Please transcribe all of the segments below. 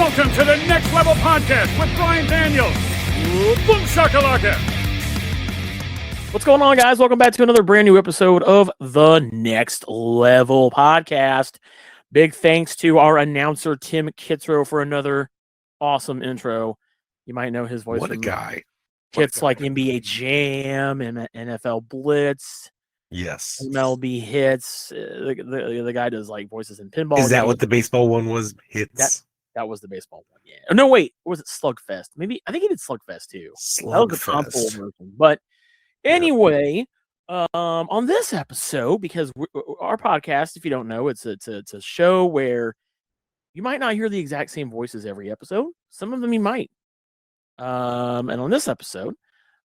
Welcome to the Next Level Podcast with Brian Daniels. Boom shakalaka. What's going on, guys? Welcome back to another brand new episode of the Next Level Podcast. Big thanks to our announcer, Tim Kitzrow, for another awesome intro. You might know his voice. What a from guy. Hits like NBA Jam and NFL Blitz. Yes. MLB Hits. The guy does like voices in pinball. Is that games. what the baseball one was? Hits. That was the baseball one. Yeah. Oh, no, wait. Or was it Slugfest? Maybe. I think he did Slugfest too. That was the console version. But anyway, on this episode, because our podcast, if you don't know, it's a show where you might not hear the exact same voices every episode. Some of them you might. And on this episode,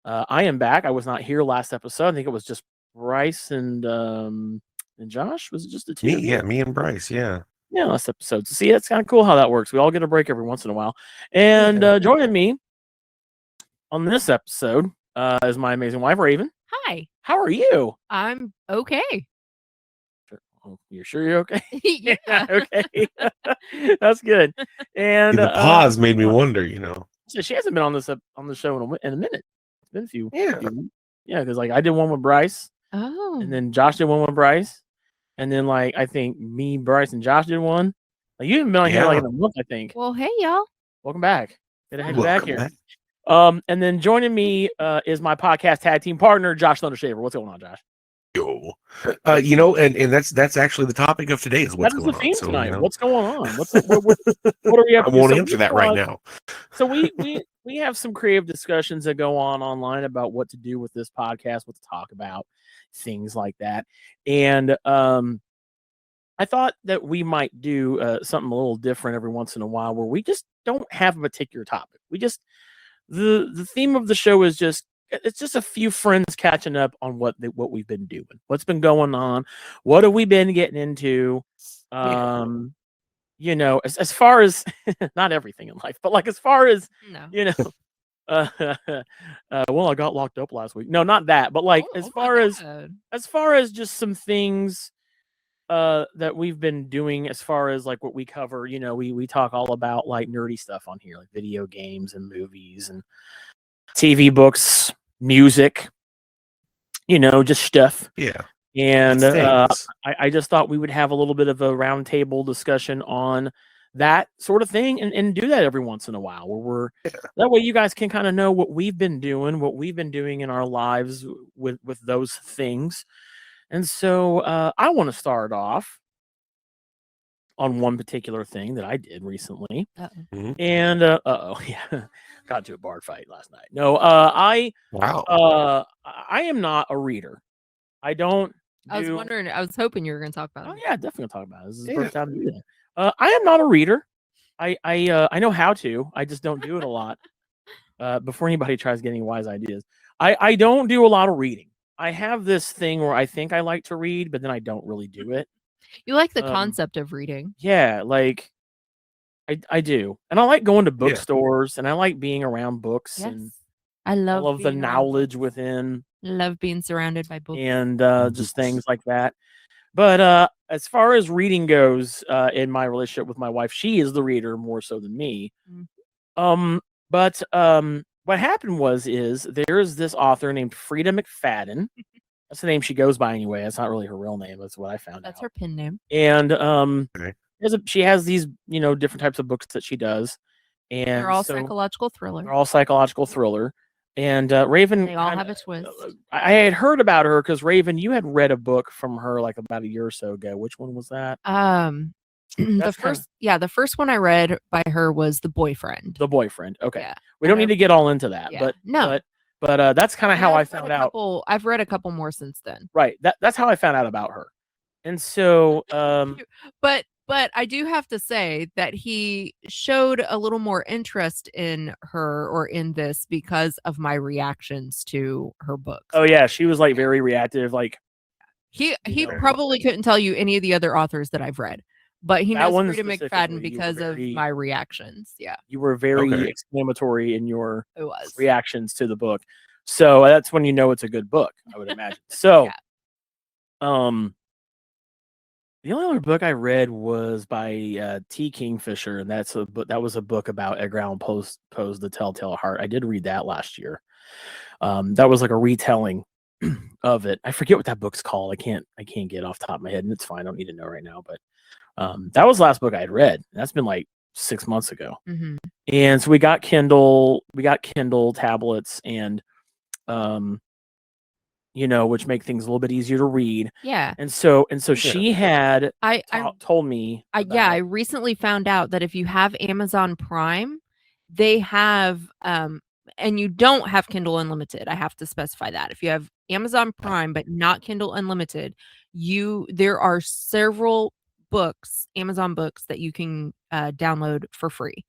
I am back. I was not here last episode. I think it was just Bryce and Josh. Was it just the two? Me and Bryce. Yeah. Yeah, last episode. So see, it's kind of cool how that works. We all get a break every once in a while. And joining me on this episode is my amazing wife, Raven. Hi. How are you? I'm okay. Oh, you're sure you're okay? Yeah. Okay. That's good. And The pause made me wonder, So she hasn't been on the show in a minute. It's been a few. Yeah. Yeah, because like I did one with Bryce. Oh. And then Josh did one with Bryce. And then like I think me, Bryce, and Josh did one. Like you haven't been on here like in a month, I think. Well, hey y'all. Welcome back. Good to have you back here. Back. And then joining me is my podcast tag team partner, Josh Thundershaver. What's going on, Josh? Yo. And that's actually the topic of today is what's That is going the theme on. tonight. What's going on? What are we up I to? won't So answer that right now. So we have some creative discussions that go on online about what to do with this podcast, what to talk about, things like that. And I thought that we might do something a little different every once in a while where we just don't have a particular topic. We just the theme of the show is just a few friends catching up on what we've been doing, what's been going on, what have we been getting into. As far as not everything in life, but like as far as well, I got locked up last week. No, not that, but like as far as just some things that we've been doing as far as like what we cover. We talk all about like nerdy stuff on here, like video games and movies and TV, books, music, just stuff. Yeah. And I just thought we would have a little bit of a roundtable discussion on that sort of thing and do that every once in a while where that way you guys can kind of know what we've been doing in our lives with those things. And so I want to start off on one particular thing that I did recently. Uh-oh. And yeah, got to a bar fight last night. No, I am not a reader. I was hoping you were going to talk about it. Oh yeah, definitely talk about it. This is the first time to do that. I am not a reader. I know how to. I just don't do it a lot. Before anybody tries getting wise ideas, I don't do a lot of reading. I have this thing where I think I like to read, but then I don't really do it. You like the concept of reading. Yeah, like I do. And I like going to bookstores and I like being around books and I love the knowledge within. Love being surrounded by books. And just things like that. But as far as reading goes, in my relationship with my wife, she is the reader more so than me. But what happened is there is this author named Frida McFadden. That's the name she goes by anyway. That's not really her real name. That's what I found out. That's her pen name. And she has these, different types of books that she does. And they're all psychological thriller. They're all psychological thriller. And Raven, they all have a twist. I had heard about her because Raven, you had read a book from her like about a year or so ago. Which one was that? The first one I read by her was The Boyfriend. The Boyfriend. Okay. Yeah. We don't need to get all into that, yeah. but that's kind of how I found out. I've read a couple more since then. Right. That's how I found out about her. And so, but I do have to say that he showed a little more interest in her or in this because of my reactions to her books. Oh yeah, she was like very reactive. Like he probably couldn't tell you any of the other authors that I've read, but he knows Frida McFadden because of my reactions. Yeah, you were very exclamatory in your reactions to the book, so that's when you know it's a good book, I would imagine. So, The only other book I read was by T. Kingfisher, and that's a book. That was a book about Edgar Allan Poe's The Telltale Heart. I did read that last year. That was like a retelling of it. I forget what that book's called. I can't get it off the top of my head, and it's fine. I don't need to know right now. But that was the last book I had read. That's been like 6 months ago. Mm-hmm. And so we got Kindle tablets, and which make things a little bit easier to read. Yeah. And so she had told me. I recently found out that if you have Amazon Prime, they have and you don't have Kindle Unlimited. I have to specify that. If you have Amazon Prime but not Kindle Unlimited, there are several books, Amazon books, that you can download for free.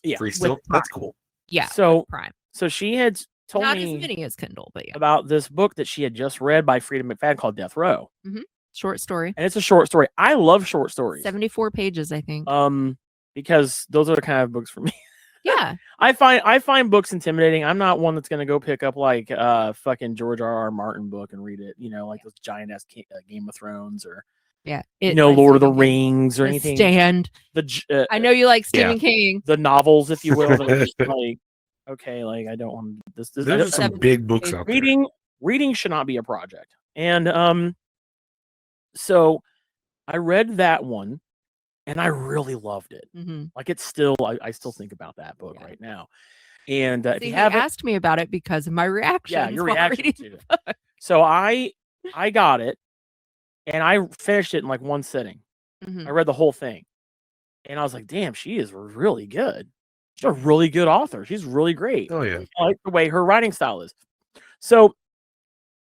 Yeah. Free still? That's cool. Yeah. So Prime. So she had told Not me as many as Kindle, but yeah. about this book that she had just read by Frida McFadden called Death Row. Short story. And it's a short story. I love short stories. 74 pages, I think. Because those are the kind of books for me. Yeah. I find books intimidating. I'm not one that's gonna go pick up like fucking George R.R. Martin book and read it, like those giant ass Game of Thrones or Lord of the Rings or anything. Stand. I know you like Stephen King. The novels, if you will. Like, okay, like I don't want this. There's some big books out there. Reading should not be a project. And so I read that one and I really loved it. Mm-hmm. Like it's still, I still think about that book right now. And if you haven't asked me about it because of my reaction. Yeah, your reaction to it. So I got it and I finished it in like one sitting. Mm-hmm. I read the whole thing and I was like, damn, she is really good. She's a really good author. She's really great. Oh yeah. I like the way her writing style is. So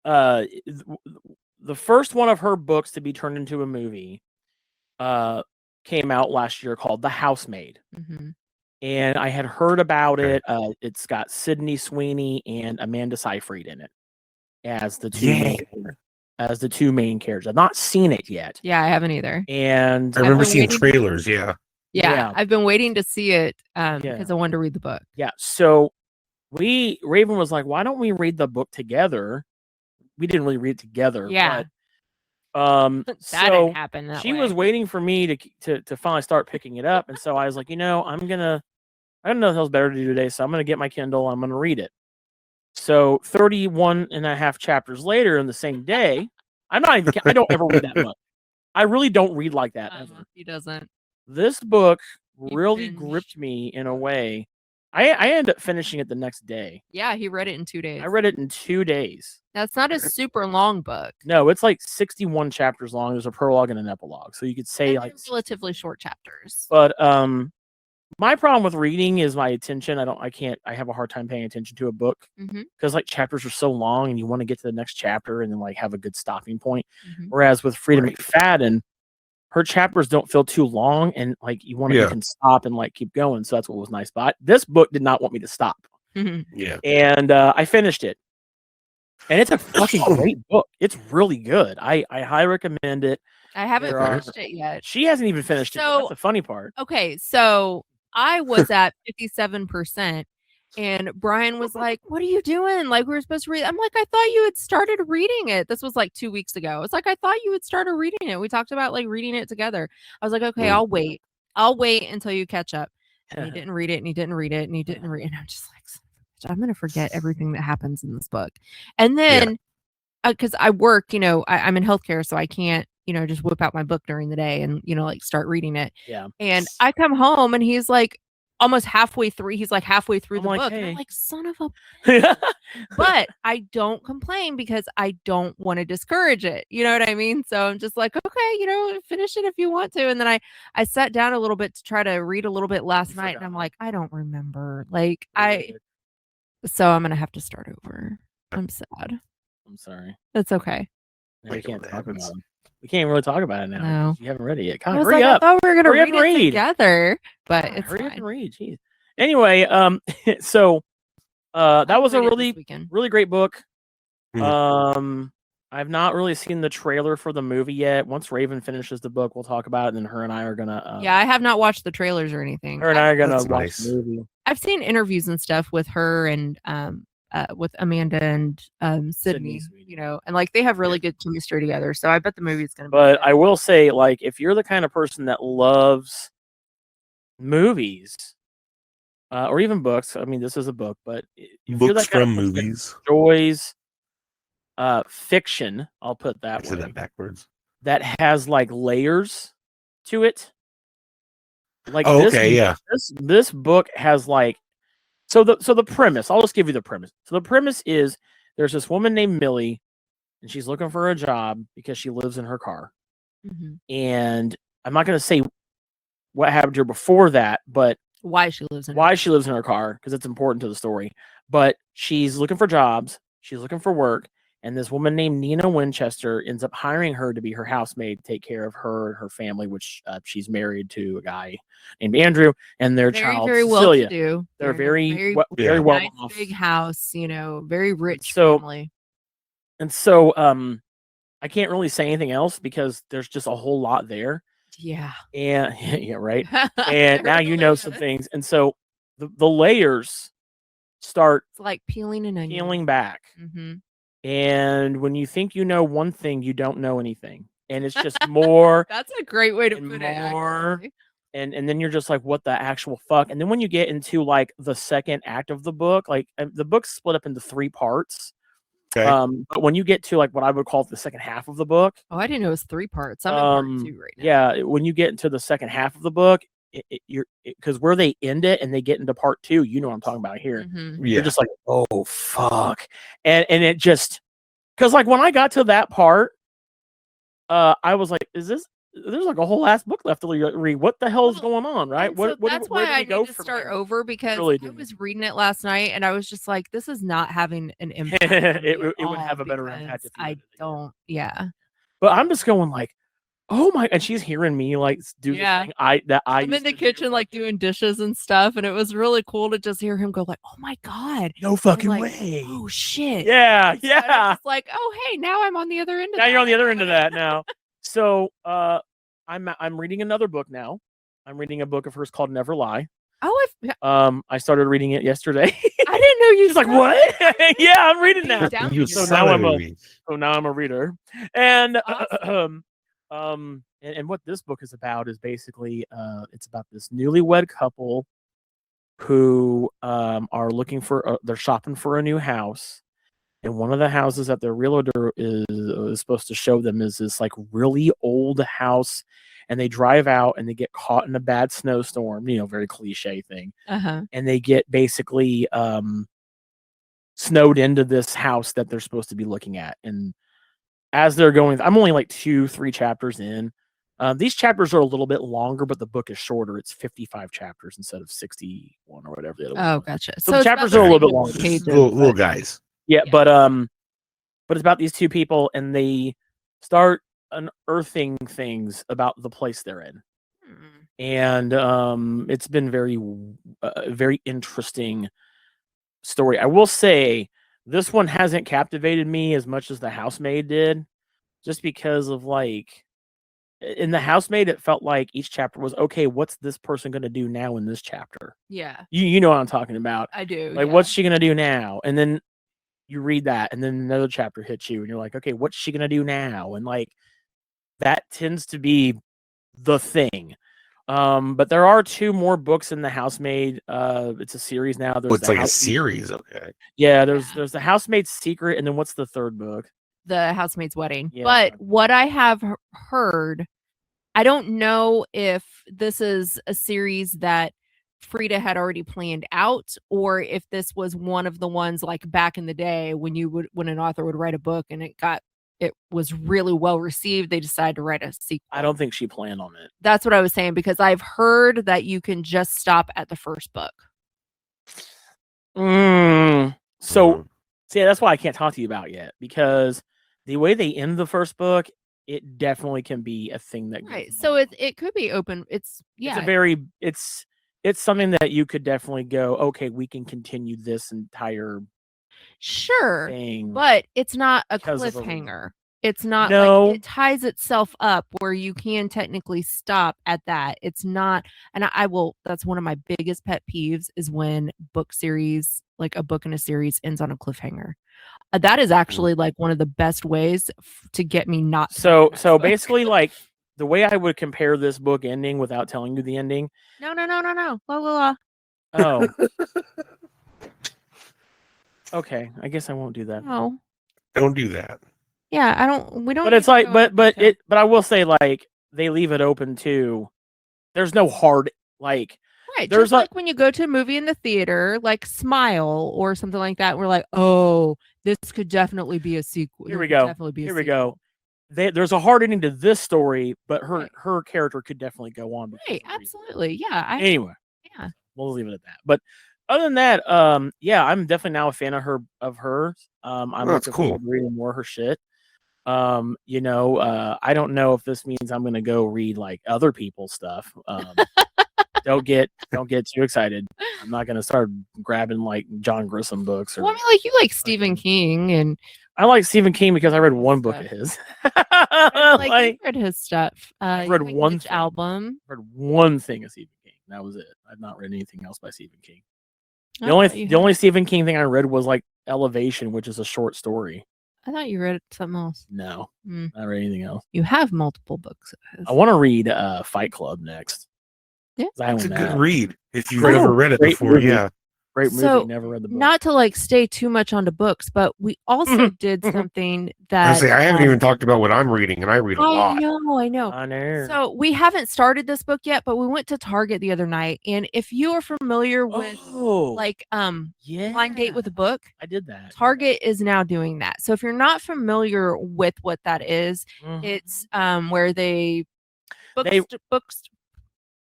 the first one of her books to be turned into a movie came out last year called The Housemaid. Mm-hmm. And I had heard about it. It's got Sydney Sweeney and Amanda Seyfried in it as the two main characters. I've not seen it yet. Yeah, I haven't either. And I remember seeing trailers. Yeah, I've been waiting to see it because I wanted to read the book. Yeah, so Raven was like, why don't we read the book together? We didn't really read it together. Yeah. But, that so didn't happen that she way. was waiting for me to finally start picking it up. And so I was like, I don't know what else better to do today. So I'm going to get my Kindle. I'm going to read it. So 31 and a half chapters later in the same day, I don't ever read that much. I really don't read like that. He doesn't. This book really gripped me in a way. I ended up finishing it the next day. Yeah, he read it in 2 days. I read it in 2 days. That's not a super long book. No, it's like 61 chapters long. There's a prologue and an epilogue. So you could say like relatively short chapters. But my problem with reading is my attention. I have a hard time paying attention to a book because like chapters are so long and you want to get to the next chapter and then like have a good stopping point. Whereas with Frida McFadden, her chapters don't feel too long and like you want to you can stop and like keep going. So that's what was nice. But this book did not want me to stop. Yeah. And I finished it. And it's a fucking great book. It's really good. I highly recommend it. I haven't finished it yet. She hasn't even finished it. That's the funny part. Okay, so I was at 57%. And Brian was like, what are you doing? Like, we were supposed to read. I'm like, I thought you had started reading it. This was like 2 weeks ago. It's like, I thought you had started reading it. We talked about like reading it together. I was like, okay, I'll wait. I'll wait until you catch up. And he didn't read it and he didn't read it and he didn't read it. And I'm just like, I'm going to forget everything that happens in this book. And then, because I work, I'm in healthcare, so I can't, just whip out my book during the day and, like start reading it. Yeah. And I come home and he's like, almost halfway through. He's like halfway through the book. Hey. And I'm like, son of a. But I don't complain because I don't want to discourage it. You know what I mean? So I'm just like, okay, finish it if you want to. And then I sat down a little bit to try to read a little bit last night, and I'm like, I don't remember. So I'm gonna have to start over. I'm sad. I'm sorry. That's okay. We can't talk about it. We can't really talk about it now. No. You haven't read it yet. God, hurry up. I thought we were gonna read it together, but God, it's hurry fine. up and read. Jeez. Anyway, so that was a really great book. I've not really seen the trailer for the movie yet. Once Raven finishes the book, we'll talk about it, and then her and I are gonna yeah, I have not watched the trailers or anything. Her and I are gonna watch the movie. I've seen interviews and stuff with her and with Amanda and Sydney, Sweeney. you know, and like they have really good chemistry together. So I bet the movie's gonna be But good. I will say, like, if you're the kind of person that loves movies, or even books, I mean, this is a book, but if you're Books that kind of from person that movies. enjoys fiction, I'll put I that said way, that backwards. that has like layers to it. Like Oh, this, okay, yeah. this book has like so the premise. I'll just give you the premise. So the premise is there's this woman named Millie, and she's looking for a job because she lives in her car. Mhm. And I'm not going to say what happened to her before that, but Why she lives in why she lives in her car because it's important to the story. But she's looking for jobs. She's looking for work. And this woman named Nina Winchester ends up hiring her to be her housemaid, to take care of her and her family, which she's married to a guy named Andrew and their child very well Cecilia. to do. They're very Yeah. well nice off. big house, you know, very rich So- family. And so I can't really say anything else because there's just a whole lot there. Yeah. And yeah, right. There And now you know really some is. things. And so the layers start It's like peeling an onion. peeling back. Mm-hmm. And when you think you know one thing, you don't know anything. And it's just more That's a great way to and put it. more. Actually. and then you're just like, what the actual fuck? And then when you get into like the second act of the book, like the book's split up into 3 parts. Okay. But when you get to like what I would call the second half of the book, Oh, I didn't know it was 3 parts. I'm in part 2 right now. yeah, when you get into the second half of the book, you're because where they end it and they get into part 2, you know what I'm talking about here. Mhm. You're Yeah. just like, oh fuck, and it just because like when I got to that part, I was like, is this? There's like a whole ass book left to read. What the hell is Well, going on, right? And so that's where why do I we go need to from start here? over because really I do. was reading it last night and I was just like, this is not having an impact. on It me would- at it would have all a better impact because if you I read it again. don't. Yeah. But I'm just going like, oh my, and she's hearing me like do Yeah. the thing I I'm in used the to do, kitchen like doing dishes and stuff, and it was really cool to just hear him go like, "Oh my god, no fucking like, way. oh shit!" Yeah, So yeah. it's like, oh hey, now I'm on the other end. Of Now that. you're on the other end of that now. So I'm reading another book now. I'm reading a book of hers called Never Lie. Oh, I started reading it yesterday. I didn't know you. She's like, started. what? Yeah, I'm reading now. Down You to So your- son now of I'm a a- bitch. So now I'm a reader. And Awesome. and what this book is about is basically it's about this newlywed couple who are looking for they're shopping for a new house, and one of the houses that their realtor is supposed to show them is this like really old house, and they drive out and they get caught in a bad snowstorm, you know, very cliche thing, and they get basically snowed into this house that they're supposed to be looking at. And as they're going, I'm only like 2-3 chapters in. These chapters are a little bit longer, but the book is shorter. It's 55 chapters instead of 61 or whatever the other one Oh, was. gotcha. So the it's about chapters the are a little same bit longer. pages, Little but- guys. Yeah, Yeah. but it's about these two people, and they start unearthing things about the place they're in. Hmm. And it's been very interesting story. I will say this one hasn't captivated me as much as The Housemaid did, just because of like in The Housemaid it felt like each chapter was okay, what's this person going to do now in this chapter? Yeah, You know what I'm talking about. I do. Like yeah. what's she going to do now? And then you read that and then another chapter hits you and you're like, okay, what's she going to do now? And like that tends to be the thing. But there are 2 more books in The Housemaid. It's a series now. There's Oh, it's the like a House- series. Okay. Yeah, there's Yeah. there's The Housemaid's Secret, and then what's the 3rd book? The Housemaid's Wedding. Yeah. But what I have heard, I don't know if this is a series that Frida had already planned out, or if this was one of the ones like back in the day when when an author would write a book and it was really well received, they decided to write a sequel. I don't think she planned on it. That's what I was saying, because I've heard that you can just stop at the first book. So Mhm. see, that's why I can't talk to you about yet, because the way they end the first book, it definitely can be a thing that goes Right. on. So it could be open. It's It's it's something that you could definitely go, okay, we can continue this entire sure. thing. But it's not a Because of a- cliffhanger. It's not No. like it ties itself up where you can technically stop at that. It's not, and I will, that's one of my biggest pet peeves is when book series, like a book in a series ends on a cliffhanger. That is actually like one of the best ways to get me not to So read the next book. basically, like the way I would compare this book ending without telling you the ending. No. La, la, la. Oh. Okay, I guess I won't do that. No. Don't do that. Yeah, I don't. We don't. But it's need to like, go into but detail. I will say, like, they leave it open too. There's no hard, like, Right, there's just a- like when you go to a movie in the theater, like Smile or something like that, we're like, oh, this could definitely be a sequel. Here There we could go. Definitely be a Here we sequel. go. There's a hard ending to this story, but Right. her character could definitely go on. because Right, of the reason. absolutely. Yeah. Anyway, Yeah. we'll leave it at that. But other than that, yeah, I'm definitely now a fan of hers. I'm Oh, that's looking cool. forward to reading more of her shit. You know, I don't know if this means I'm gonna go read like other people's stuff. Don't get too excited. I'm not gonna start grabbing like John Grissom books. Or Well, I mean, like you like Stephen King, and I like Stephen King because I read one book of Stuff. his. like, like, you read his stuff. I've You read like one Witch thing. album. read one thing of Stephen King. That was it. I've not read anything else by Stephen King. I The only thought you the had- only Stephen King thing I read was like Elevation, which is a short story. I thought you read something else. No, Mm. not read anything else. You have multiple books of his. I want to read Fight Club next. Yeah. 'Cause I It's a own good that. read if you've Great- never read it great before. movie. Yeah. Great movie. So, Never read the book. Not to like stay too much onto books, but we also did something that I say I haven't even talked about what I'm reading, and I read a I lot. know. on air. So we haven't started this book yet, but we went to Target the other night, and if you are familiar with like yeah, Blind Date with a Book, I did that. Target is now doing that. So if you're not familiar with what that is, Mhm. it's where they books.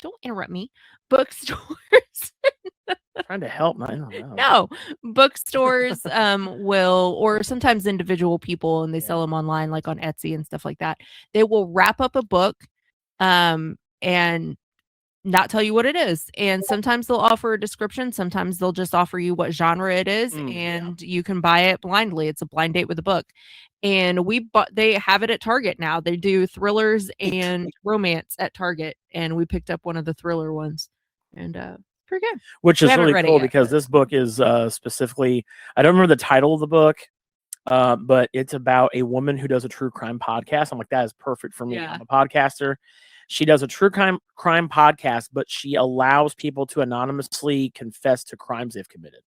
Don't interrupt me. Bookstores. trying to help. I don't know. No, bookstores will, or sometimes individual people, and they sell them online, like on Etsy and stuff like that. They will wrap up a book, and not tell you what it is. And sometimes they'll offer a description. Sometimes they'll just offer you what genre it is, and you can buy it blindly. It's a blind date with a book. And they have it at Target now. They do thrillers and romance at Target, and we picked up one of the thriller ones, and pretty good. Which We is haven't really read it cool yet, because but- this book is specifically, I don't remember the title of the book, but it's about a woman who does a true crime podcast. I'm like, that is perfect for me. Yeah. I'm a podcaster. She does a true crime podcast, but she allows people to anonymously confess to crimes they've committed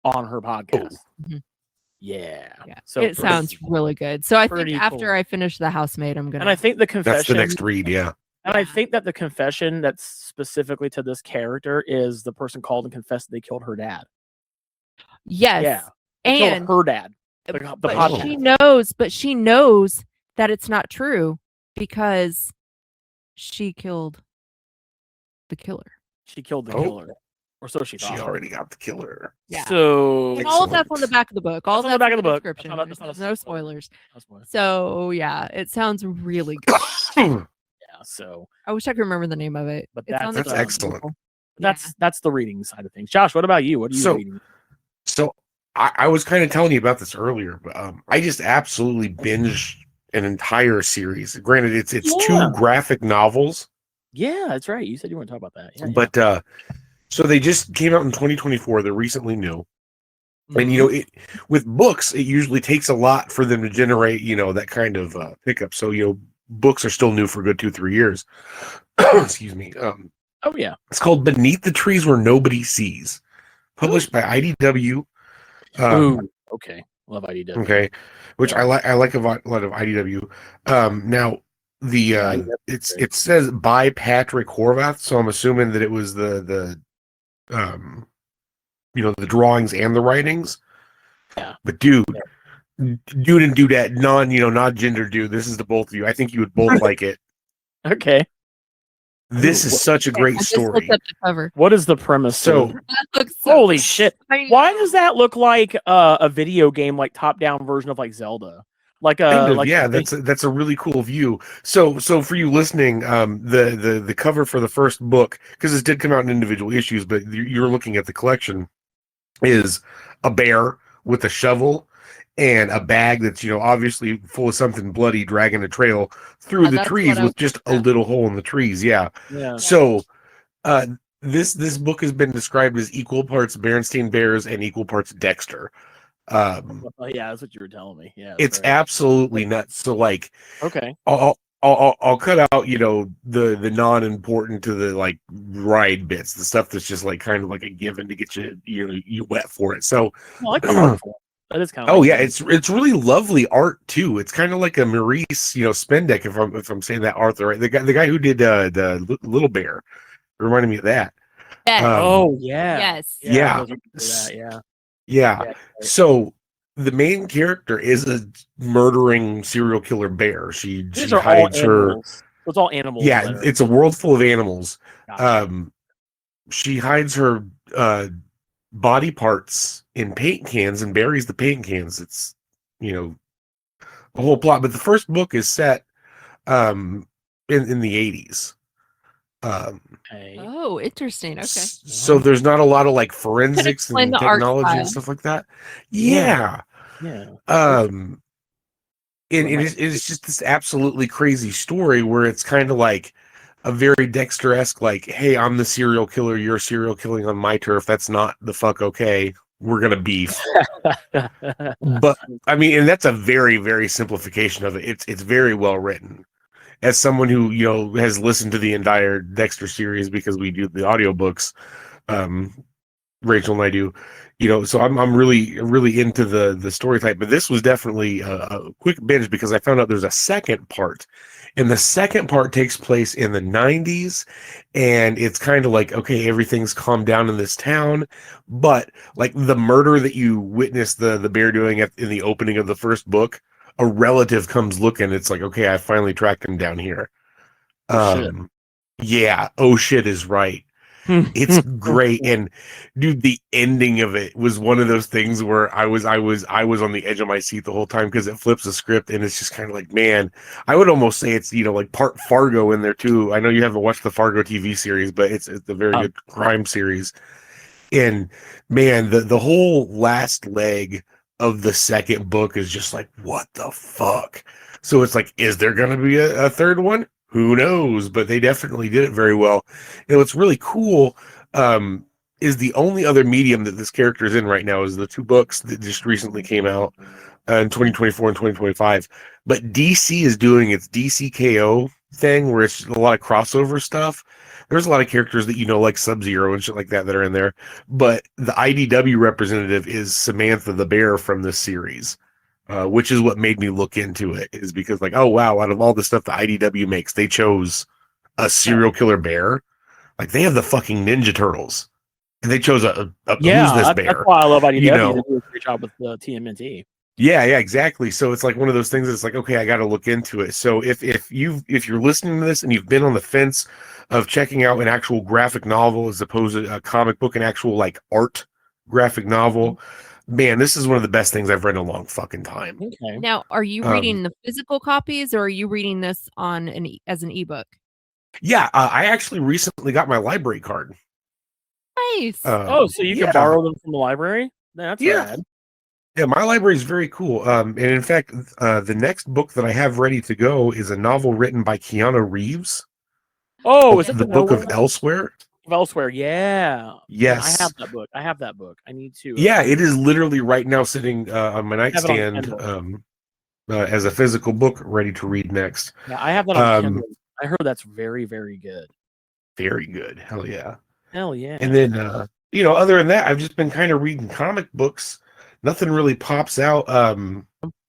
on her podcast. Mhm. Yeah. Yeah. So It sounds really good. So I think pretty after cool. I finish The Housemaid, I'm gonna. And I think the That's the confession. next read. Yeah. And I think that the confession that's specifically to this character is the person called and confessed that they killed her dad. Yes. Yeah. They killed And her dad. The but podcast. she knows that it's not true because she killed the killer. She killed the Oh. killer. Or so she She thought. already got the killer. Yeah. So And all of that's on the Excellent. back of the book. All of That's on the that's back of the book. description. That's not- that's not a There's no spoiler. spoilers. That's why. So yeah, it sounds really good. Yeah. So I wish I could remember the name of it. But It's on the that's Kindle. excellent. that's the reading side of things. Josh, what about you? What are you So- reading? So I was kind of telling you about this earlier, but I just absolutely binged an entire series. Granted, it's Yeah. 2 graphic novels, Yeah, that's right. You said you want to talk about that. Yeah, but so they just came out in 2024. They're recently new. yeah. And with books, it usually takes a lot for them to generate, that kind of pickup. So books are still new for a good 2-3 years. Excuse me. Oh yeah. It's called Beneath the Trees Where Nobody Sees, published by IDW. Ooh, okay. Love IDW. Okay, which I like. I like a lot of IDW. Now the that's great. it says by Patrick Horvath, so I'm assuming that it was the drawings and the writings. Yeah. But dude and dudette, not gender dude. This is the both of you. I think you would both like it. Okay. This is such a I great just story. looked up the cover. What is the premise? So- of- That looks so holy shit. I Why know. does that look like a video game, like top-down version of like Zelda? Like Kind of, like yeah, that's a really cool view. So for you listening, the cover for the first book, because this did come out in individual issues, but you're looking at the collection, is a bear with a shovel, and a bag that's, obviously full of something bloody, dragging a trail through the That's trees what I with was just a thinking. little hole in the trees. Yeah. Yeah. So this book has been described as equal parts Berenstain Bears and equal parts Dexter. Yeah, that's what you were telling me. Yeah. It's very- absolutely nuts. So like, Okay. I'll cut out, the non-important to the like ride bits, the stuff that's just like kind of like a given to get you wet for it. So I like the art for it. That is kind of. oh yeah, it's really lovely art too. It's kind of like a Maurice, Spendeck, if I'm saying that Arthur right. The guy who did the Little Bear reminded me of that. Yes. Oh yeah. Yes. Yeah. I was looking for that, yeah. Yeah. Yeah. So the main character is a murdering serial killer bear. She These are all hides her. animals. So it's all animals. Yeah, that are- it's a world full of animals. Gotcha. She hides her body parts in paint cans and buries the paint cans. It's a whole plot. But the first book is set in the 80s. Okay. Oh, interesting. Okay. So there's not a lot of like forensics explain and the art technology and style. stuff like that. Yeah. Yeah. And it's just this absolutely crazy story where it's kind of like a very Dexter-esque, like, hey, I'm the serial killer, you're serial killing on my turf. That's not the fuck okay. We're gonna beef. But I mean, and that's a very, very simplification of it. It's very well written. As someone who, has listened to the entire Dexter series because we do the audiobooks, Rachel and I do, so I'm really, really into the story type, but this was definitely a quick binge because I found out there's a second part, and the second part takes place in the 90s, and it's kind of like, okay, everything's calmed down in this town, but like the murder that you witnessed the bear doing in the opening of the first book, a relative comes looking, it's like, okay, I finally tracked him down here. Oh, shit. Yeah, oh shit is right. It's great. And dude, the ending of it was one of those things where I was on the edge of my seat the whole time because it flips the script and it's just kind of like, man, I would almost say it's, like part Fargo in there too. I know you haven't watched the Fargo TV series, but it's a very good crime series. And man, the whole last leg of the second book is just like, what the fuck? So it's like, is there going to be a third one? Who knows? But they definitely did it very well. And what's really cool is the only other medium that this character is in right now is the two books that just recently came out in 2024 and 2025. But DC is doing its DCKO thing where it's a lot of crossover stuff. There's a lot of characters that like Sub-Zero and shit like that are in there. But the IDW representative is Samantha the Bear from this series. Which is what made me look into it, is because like, oh wow, out of all the stuff the IDW makes, they chose a serial killer bear. Like they have the fucking Ninja Turtles, and they chose a who's this bear? That's why I love IDW. You know. They do a great job with TMNT. Yeah, exactly. So it's like one of those things that's like, okay, I got to look into it. So if you're listening to this and you've been on the fence of checking out an actual graphic novel as opposed to a comic book, an actual like art graphic novel. Man, this is one of the best things I've read in a long fucking time. Okay. Now, are you reading the physical copies or are you reading this on as an ebook? Yeah, I actually recently got my library card. Nice. So you can borrow them from the library? That's rad. Yeah, my library is very cool. And in fact, the next book that I have ready to go is a novel written by Keanu Reeves. Oh, is it the book of Elsewhere? Elsewhere, yeah. Yes. I have that book. I need to. Yeah, it is literally right now sitting on my nightstand as a physical book, ready to read next. Yeah, I have that on Kindle. I heard that's very, very good. Very good. Hell yeah. Hell yeah. And then, other than that, I've just been kind of reading comic books. Nothing really pops out.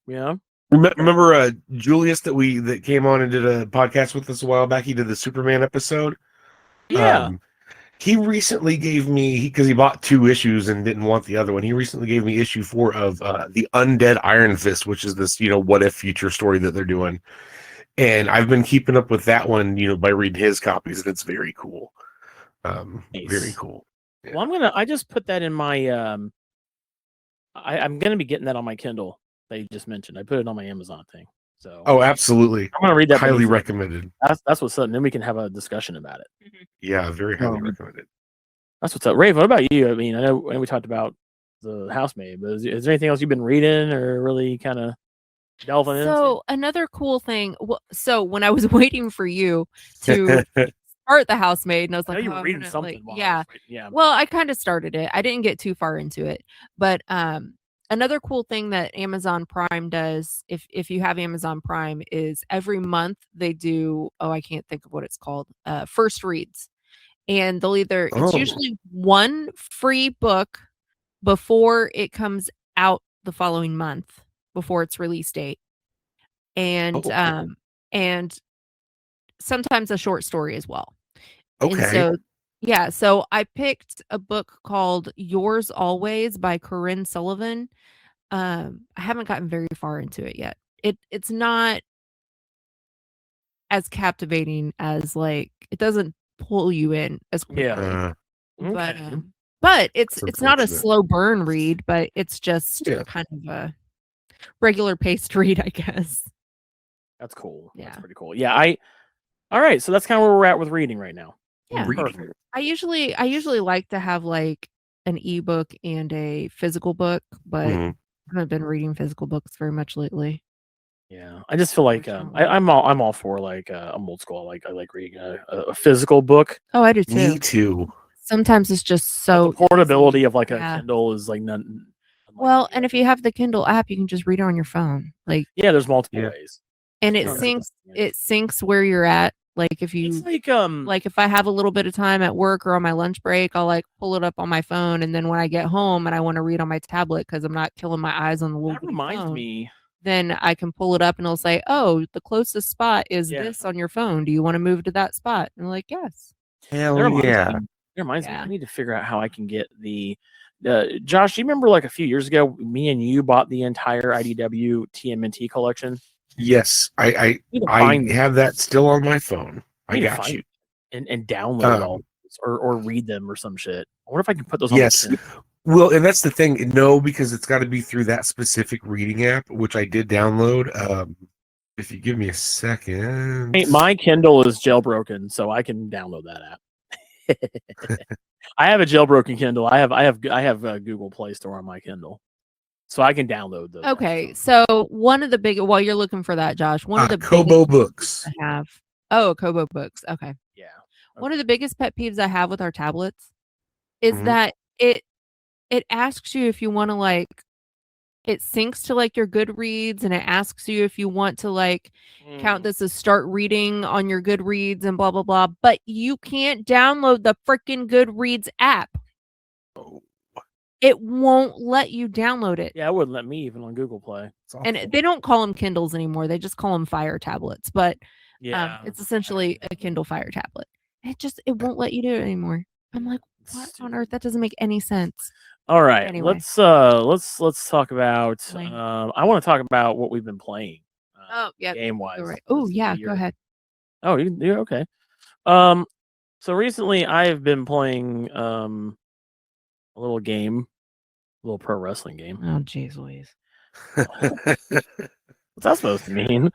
Yeah. Remember Julius that came on and did a podcast with us a while back? He did the Superman episode. Yeah. He recently gave me, because he bought 2 issues and didn't want the other one. He recently gave me issue 4 of the Undead Iron Fist, which is this, what if future story that they're doing. And I've been keeping up with that one, by reading his copies, and it's very cool. Nice. Very cool. Yeah. Well, I just put that in my, I'm gonna be getting that on my Kindle that you just mentioned. I put it on my Amazon thing. So. Oh, absolutely. I'm gonna read that. Highly recommended. That's what's up. And then we can have a discussion about it. Yeah, very highly recommended. That's what's up. Rafe, what about you? I mean, I know we talked about the housemaid. But is there anything else you've been reading or really kind of delving into? So another cool thing. So when I was waiting for you to start the housemaid, and I was I know like, you oh, were I'm reading gonna, something. like, while I yeah. was waiting. Yeah. Well, I kind of started it. I didn't get too far into it, but another cool thing that Amazon Prime does, if you have Amazon Prime, is every month they do. Oh, I can't think of what it's called. First reads, and they'll either it's Oh. usually one free book before it comes out the following month before its release date, and Oh. and sometimes a short story as well. And Okay. so, yeah, so I picked a book called Yours Always by Corinne Sullivan. I haven't gotten very far into it yet. It's not as captivating as like it doesn't pull you in as quickly. Yeah. But Okay. but it's That's not a unfortunate. slow burn read, but it's just Yeah. kind of a regular paced read, I guess. That's cool. Yeah. That's pretty cool. Yeah. All right. So that's kind of where we're at with reading right now. Yeah. Reading. Perfect. I usually like to have like an ebook and a physical book, but Mhm. I haven't been reading physical books very much lately. Yeah, I just feel like Unfortunately. I'm all for like I'm old school. Like I like reading a physical book. Oh, I do too. Me too. Sometimes it's just so The portability easy. of like a Yeah. Kindle is like none. Well, and if you have the Kindle app, you can just read it on your phone. Like, yeah, there's multiple Yeah. ways. and it Yeah. syncs where you're at. Like if you It's like like if I have a little bit of time at work or on my lunch break, I'll like pull it up on my phone, and then when I get home and I want to read on my tablet because I'm not killing my eyes on the little that bitty reminds phone, me. then I can pull it up and it'll say, "Oh, the closest spot is Yeah. this on your phone. Do you want to move to that spot?" And I'm like, "Yes." That Hell reminds yeah. me. It reminds me. Yeah. I need to figure out how I can get the. Josh, do you remember like a few years ago, me and you bought the entire IDW TMNT collection? Yes. I need to find have that still on my phone. I need to got find you. it and download all those or read them or some shit. I wonder if I can put those on. Yes. Well, and that's the thing. No, because it's got to be through that specific reading app, which I did download. If you give me a second. Hey, my Kindle is jailbroken, so I can download that app. I have a jailbroken Kindle. I have Google Play Store on my Kindle, so I can download those. Okay, apps. so one of the big while you're looking for that, Josh, one of the Kobo biggest Books. I have. Oh, Kobo Books. Okay. Yeah. One of the biggest pet peeves I have with our tablets is Mhm. that it asks you if you want to like it syncs to like your Goodreads, and it asks you if you want to like count this as start reading on your Goodreads and blah blah blah, but you can't download the freaking Goodreads app. Oh, It won't let you download it. Yeah, it wouldn't let me even on Google Play. it's And awful. they don't call them Kindles anymore. They just call them Fire tablets, but Yeah, it's essentially a Kindle Fire tablet. It won't let you do it anymore. I'm like, what on earth? That doesn't make any sense. All right, Anyway. let's talk about. Play. I want to talk about what we've been playing. Oh, yeah. game wise. Right. Oh, yeah. Go ahead. Oh, you're okay. So recently I've been playing a little game, a little pro wrestling game. Oh, jeez, Louise. What's that supposed to mean?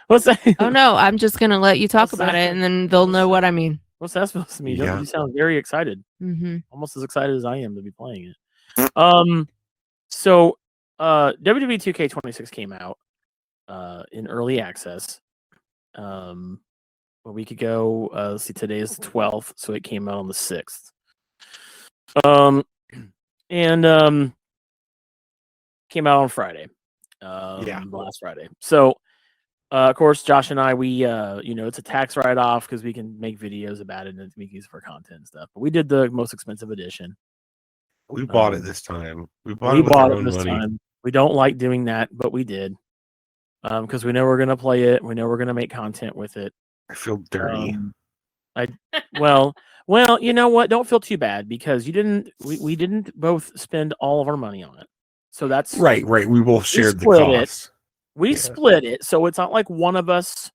What's that? Oh no, I'm just gonna let you talk What's about that? it, and then they'll know what I mean. What's that supposed to mean? Yeah. You sound very excited. Mm-hmm. Almost as excited as I am to be playing it. So WWE 2K26 came out in early access a week ago. Let's see, today is the 12th, so it came out on the 6th. And came out on Friday. Last Friday. So of course, Josh and I, we it's a tax write-off because we can make videos about it and we can use it for content and stuff. But we did the most expensive edition. We bought it this time. We bought We it with bought our it own this money. time. We don't like doing that, but we did. Because we know we're gonna play it. We know we're gonna make content with it. I feel dirty. Well, you know what? Don't feel too bad because we didn't both spend all of our money on it. So that's Right. We both shared the split it. cost. We Yeah. split it, so it's not like one of us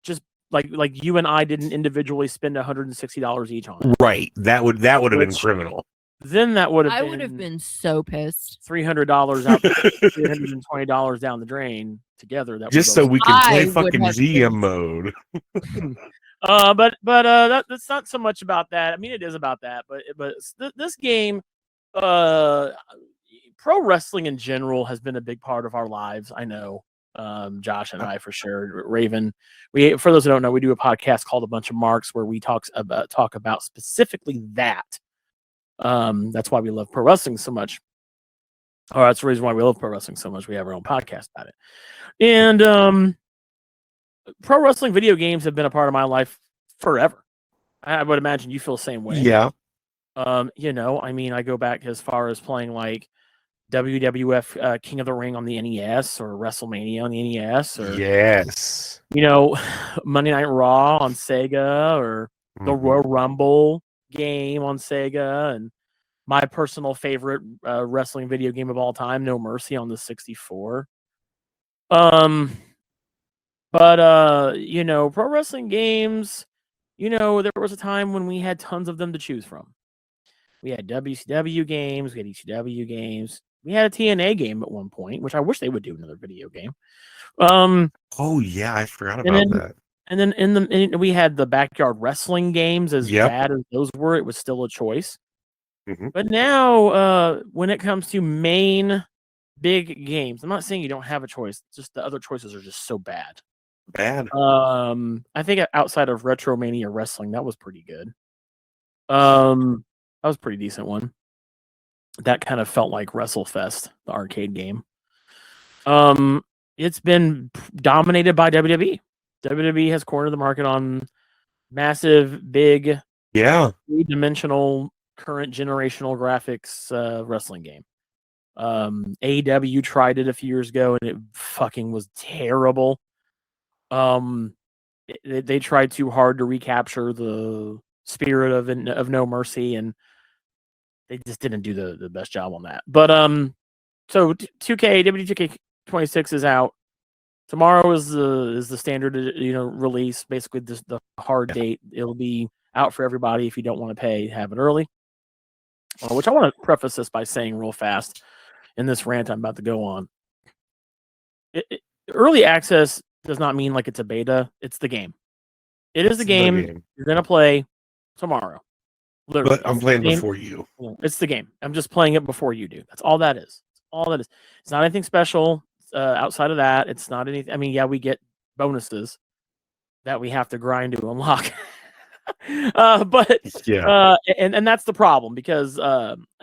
just like you and I didn't individually spend $160 each on it. Right. That would have been Which- criminal. Then that would have I been would have been so pissed. $300 out, $320 down the drain together. That Just so we can I play would fucking have GM been- mode. But that's not so much about that. I mean, it is about that, but this game Pro wrestling in general has been a big part of our lives. I know, Josh and I for sure. Raven, for those who don't know, we do a podcast called A Bunch of Marks where we talk about specifically that. That's why we love pro wrestling so much. Or that's the reason why we love pro wrestling so much. We have our own podcast about it. And pro wrestling video games have been a part of my life forever. I would imagine you feel the same way. Yeah. I mean, I go back as far as playing like WWF King of the Ring on the NES or WrestleMania on the NES or yes, Monday Night Raw on Sega or the Royal Rumble game on Sega, and my personal favorite wrestling video game of all time, No Mercy on the 64. Pro wrestling games, there was a time when we had tons of them to choose from. We had WCW games, we had ECW games, we had a TNA game at one point, which I wish they would do another video game. Oh yeah, I forgot about that. And then we had the backyard wrestling games. As bad as those were, it was still a choice. Mm-hmm. But now, when it comes to main big games, I'm not saying you don't have a choice. Just the other choices are just so bad. I think outside of Retromania Wrestling, that was pretty good. That was a pretty decent one. That kind of felt like WrestleFest, the arcade game. It's been dominated by WWE. WWE has cornered the market on massive, big, three-dimensional, current generational graphics wrestling game. AEW tried it a few years ago, and it fucking was terrible. They tried too hard to recapture the spirit of No Mercy, and they just didn't do the best job on that. But so 2K W2K26 is out. Tomorrow is the standard release, basically the hard date. It'll be out for everybody. If you don't want to pay, have it early. Which I want to preface this by saying real fast in this rant I'm about to go on. Early access does not mean like it's a beta. It's the game. It is the game you're going to play tomorrow. Literally. But I'm playing before you. It's the game. I'm just playing it before you do. That's all that is. All that is. It's not anything special. Outside of that, it's not anything. I mean, yeah, we get bonuses that we have to grind to unlock. But and that's the problem, because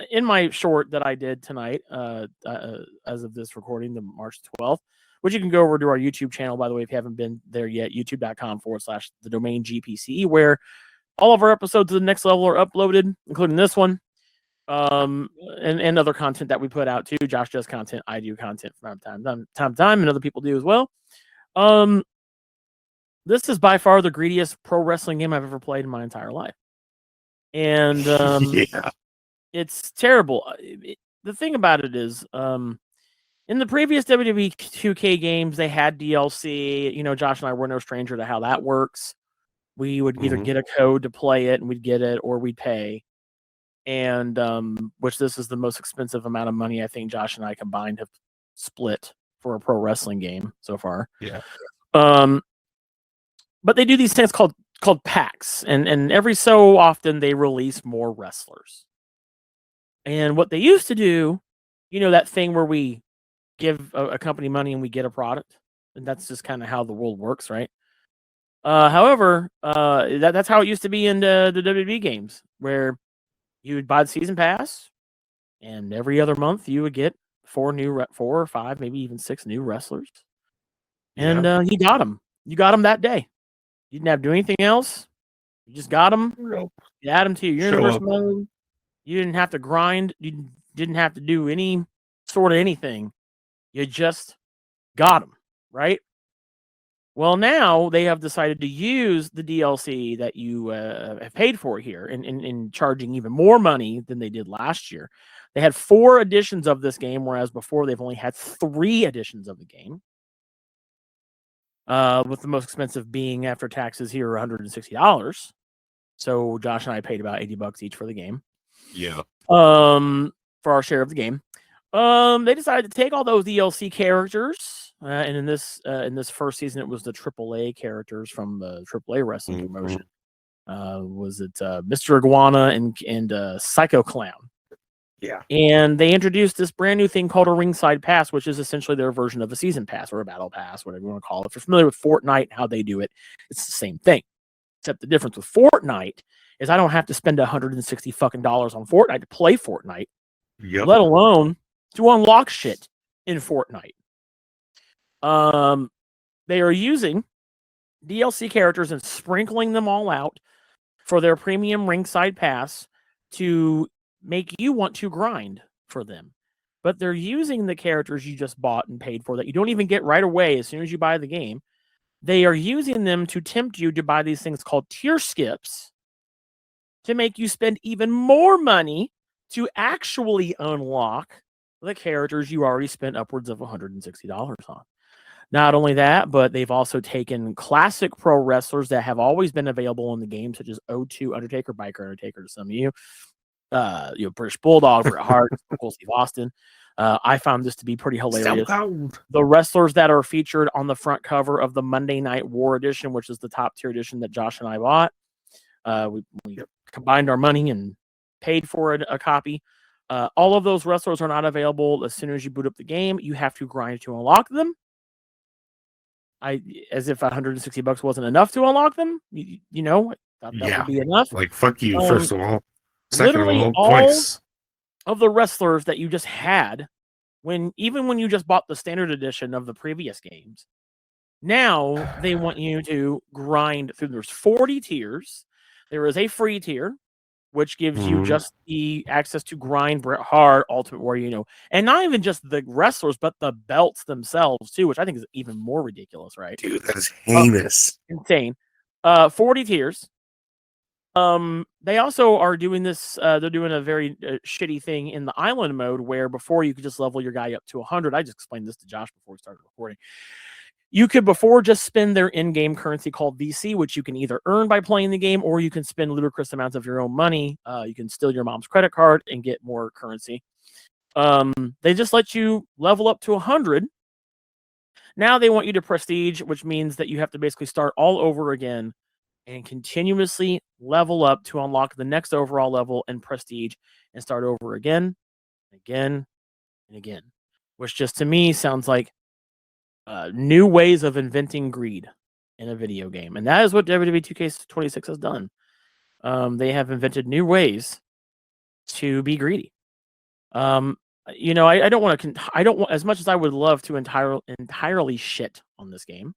in my short that I did tonight, as of this recording, the March 12th, which you can go over to our YouTube channel, by the way, if you haven't been there yet, youtube.com/the domain GPC, where all of our episodes of the next level are uploaded, including this one. And other content that we put out too. Josh does content, I do content from time to time, and other people do as well. This is by far the greediest pro wrestling game I've ever played in my entire life. And it's terrible. The thing about it is, in the previous WWE 2K games, they had DLC. Josh and I were no stranger to how that works. We would either get a code to play it and we'd get it, or we'd pay. And which this is the most expensive amount of money I think Josh and I combined have split for a pro wrestling game so far. Yeah. But they do these things called packs, and every so often they release more wrestlers. And what they used to do, that thing where we give a company money and we get a product, and that's just kind of how the world works, right? However, that's how it used to be in the WWE games, where you would buy the season pass, and every other month you would get 4 or 5, maybe even 6 new wrestlers. And you got them. You got them that day. You didn't have to do anything else. You just got them. Nope. You add them to your universe mode. You didn't have to grind. You didn't have to do any sort of anything. You just got them, right? Well, now they have decided to use the DLC that you have paid for here in charging even more money than they did last year. They had 4 editions of this game, whereas before they've only had 3 editions of the game. With the most expensive being after taxes here $160. So Josh and I paid about $80 each for the game. Yeah. For our share of the game. They decided to take all those DLC characters, and in this first season, it was the AAA characters from the AAA wrestling promotion. Was it Mr. Iguana and Psycho Clown? Yeah. And they introduced this brand new thing called a ringside pass, which is essentially their version of a season pass or a battle pass, whatever you want to call it. If you're familiar with Fortnite and how they do it, it's the same thing. Except the difference with Fortnite is I don't have to spend $160 fucking dollars on Fortnite to play Fortnite, let alone to unlock shit in Fortnite. They are using DLC characters and sprinkling them all out for their premium ringside pass to make you want to grind for them. But they're using the characters you just bought and paid for that you don't even get right away as soon as you buy the game. They are using them to tempt you to buy these things called tier skips to make you spend even more money to actually unlock the characters you already spent upwards of $160 on. Not only that, but they've also taken classic pro wrestlers that have always been available in the game, such as O2 Undertaker, Biker Undertaker to some of you, British Bulldog, Bret Hart, Steve Austin. I found this to be pretty hilarious. The wrestlers that are featured on the front cover of the Monday Night War edition, which is the top tier edition that Josh and I bought, we combined our money and paid for a copy. All of those wrestlers are not available as soon as you boot up the game. You have to grind to unlock them. As if $160 wasn't enough to unlock them. Thought that would be enough. Like, fuck you, first of all. Second Literally of all, twice. Of the wrestlers that you just had, even when you just bought the standard edition of the previous games, now they want you to grind through. There's 40 tiers. There is a free tier, which gives you just the access to grind Bret Hart, Ultimate Warrior, and not even just the wrestlers, but the belts themselves too, which I think is even more ridiculous, right? Dude, that is heinous. Insane. 40 tiers. They also are doing this. They're doing a very shitty thing in the island mode where before you could just level your guy up to 100. I just explained this to Josh before we started recording. You could before just spend their in-game currency called VC, which you can either earn by playing the game or you can spend ludicrous amounts of your own money. You can steal your mom's credit card and get more currency. They just let you level up to 100. Now they want you to prestige, which means that you have to basically start all over again and continuously level up to unlock the next overall level and prestige and start over again, again, and again. Which just to me sounds like new ways of inventing greed in a video game. And that is what WWE 2K26 has done. They have invented new ways to be greedy. I don't want, as much as I would love to entirely shit on this game,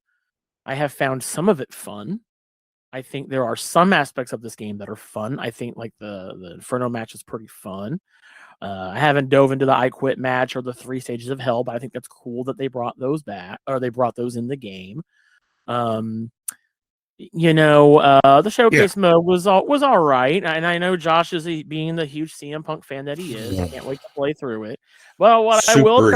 I have found some of it fun. I think there are some aspects of this game that are fun. I think like the Inferno match is pretty fun. I haven't dove into the I Quit match or the 3 stages of hell, but I think that's cool that they brought those back, or they brought those in the game. The showcase mode was all right, and I know Josh is being the huge CM Punk fan that he is. I can't wait to play through it. Well, what I will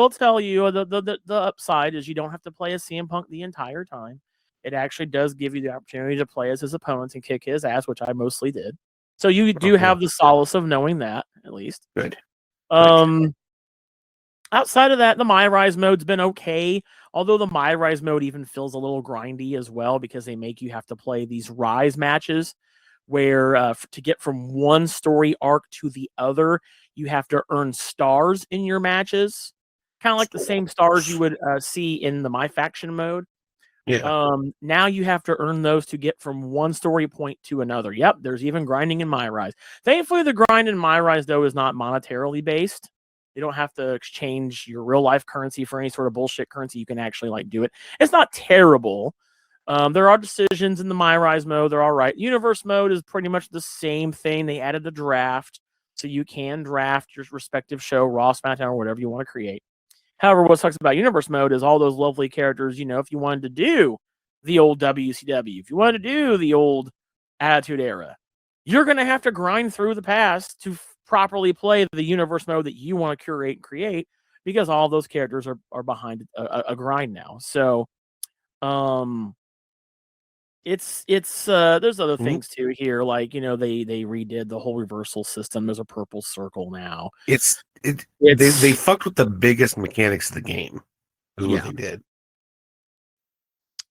tell you, the upside is you don't have to play as CM Punk the entire time. It actually does give you the opportunity to play as his opponents and kick his ass, which I mostly did. So you do have the solace of knowing that, at least. Good. Outside of that, the My Rise mode's been okay. Although the My Rise mode even feels a little grindy as well because they make you have to play these Rise matches where to get from one story arc to the other, you have to earn stars in your matches. Kind of like the same stars you would see in the My Faction mode. Yeah. Now you have to earn those to get from one story point to another. Yep, there's even grinding in My Rise. Thankfully, the grind in My Rise, though, is not monetarily based. You don't have to exchange your real life currency for any sort of bullshit currency. You can actually do it. It's not terrible. There are decisions in the My Rise mode. They're all right. Universe mode is pretty much the same thing. They added the draft, so you can draft your respective show, Raw, SmackDown, or whatever you want to create. However, what sucks about Universe mode is all those lovely characters, if you wanted to do the old WCW, if you wanted to do the old Attitude Era, you're going to have to grind through the past to properly play the Universe mode that you want to curate and create because all those characters are behind a grind now. So, it's there's other things too here, like they redid the whole reversal system. There's a purple circle now. They fucked with the biggest mechanics of the game. Is what they did.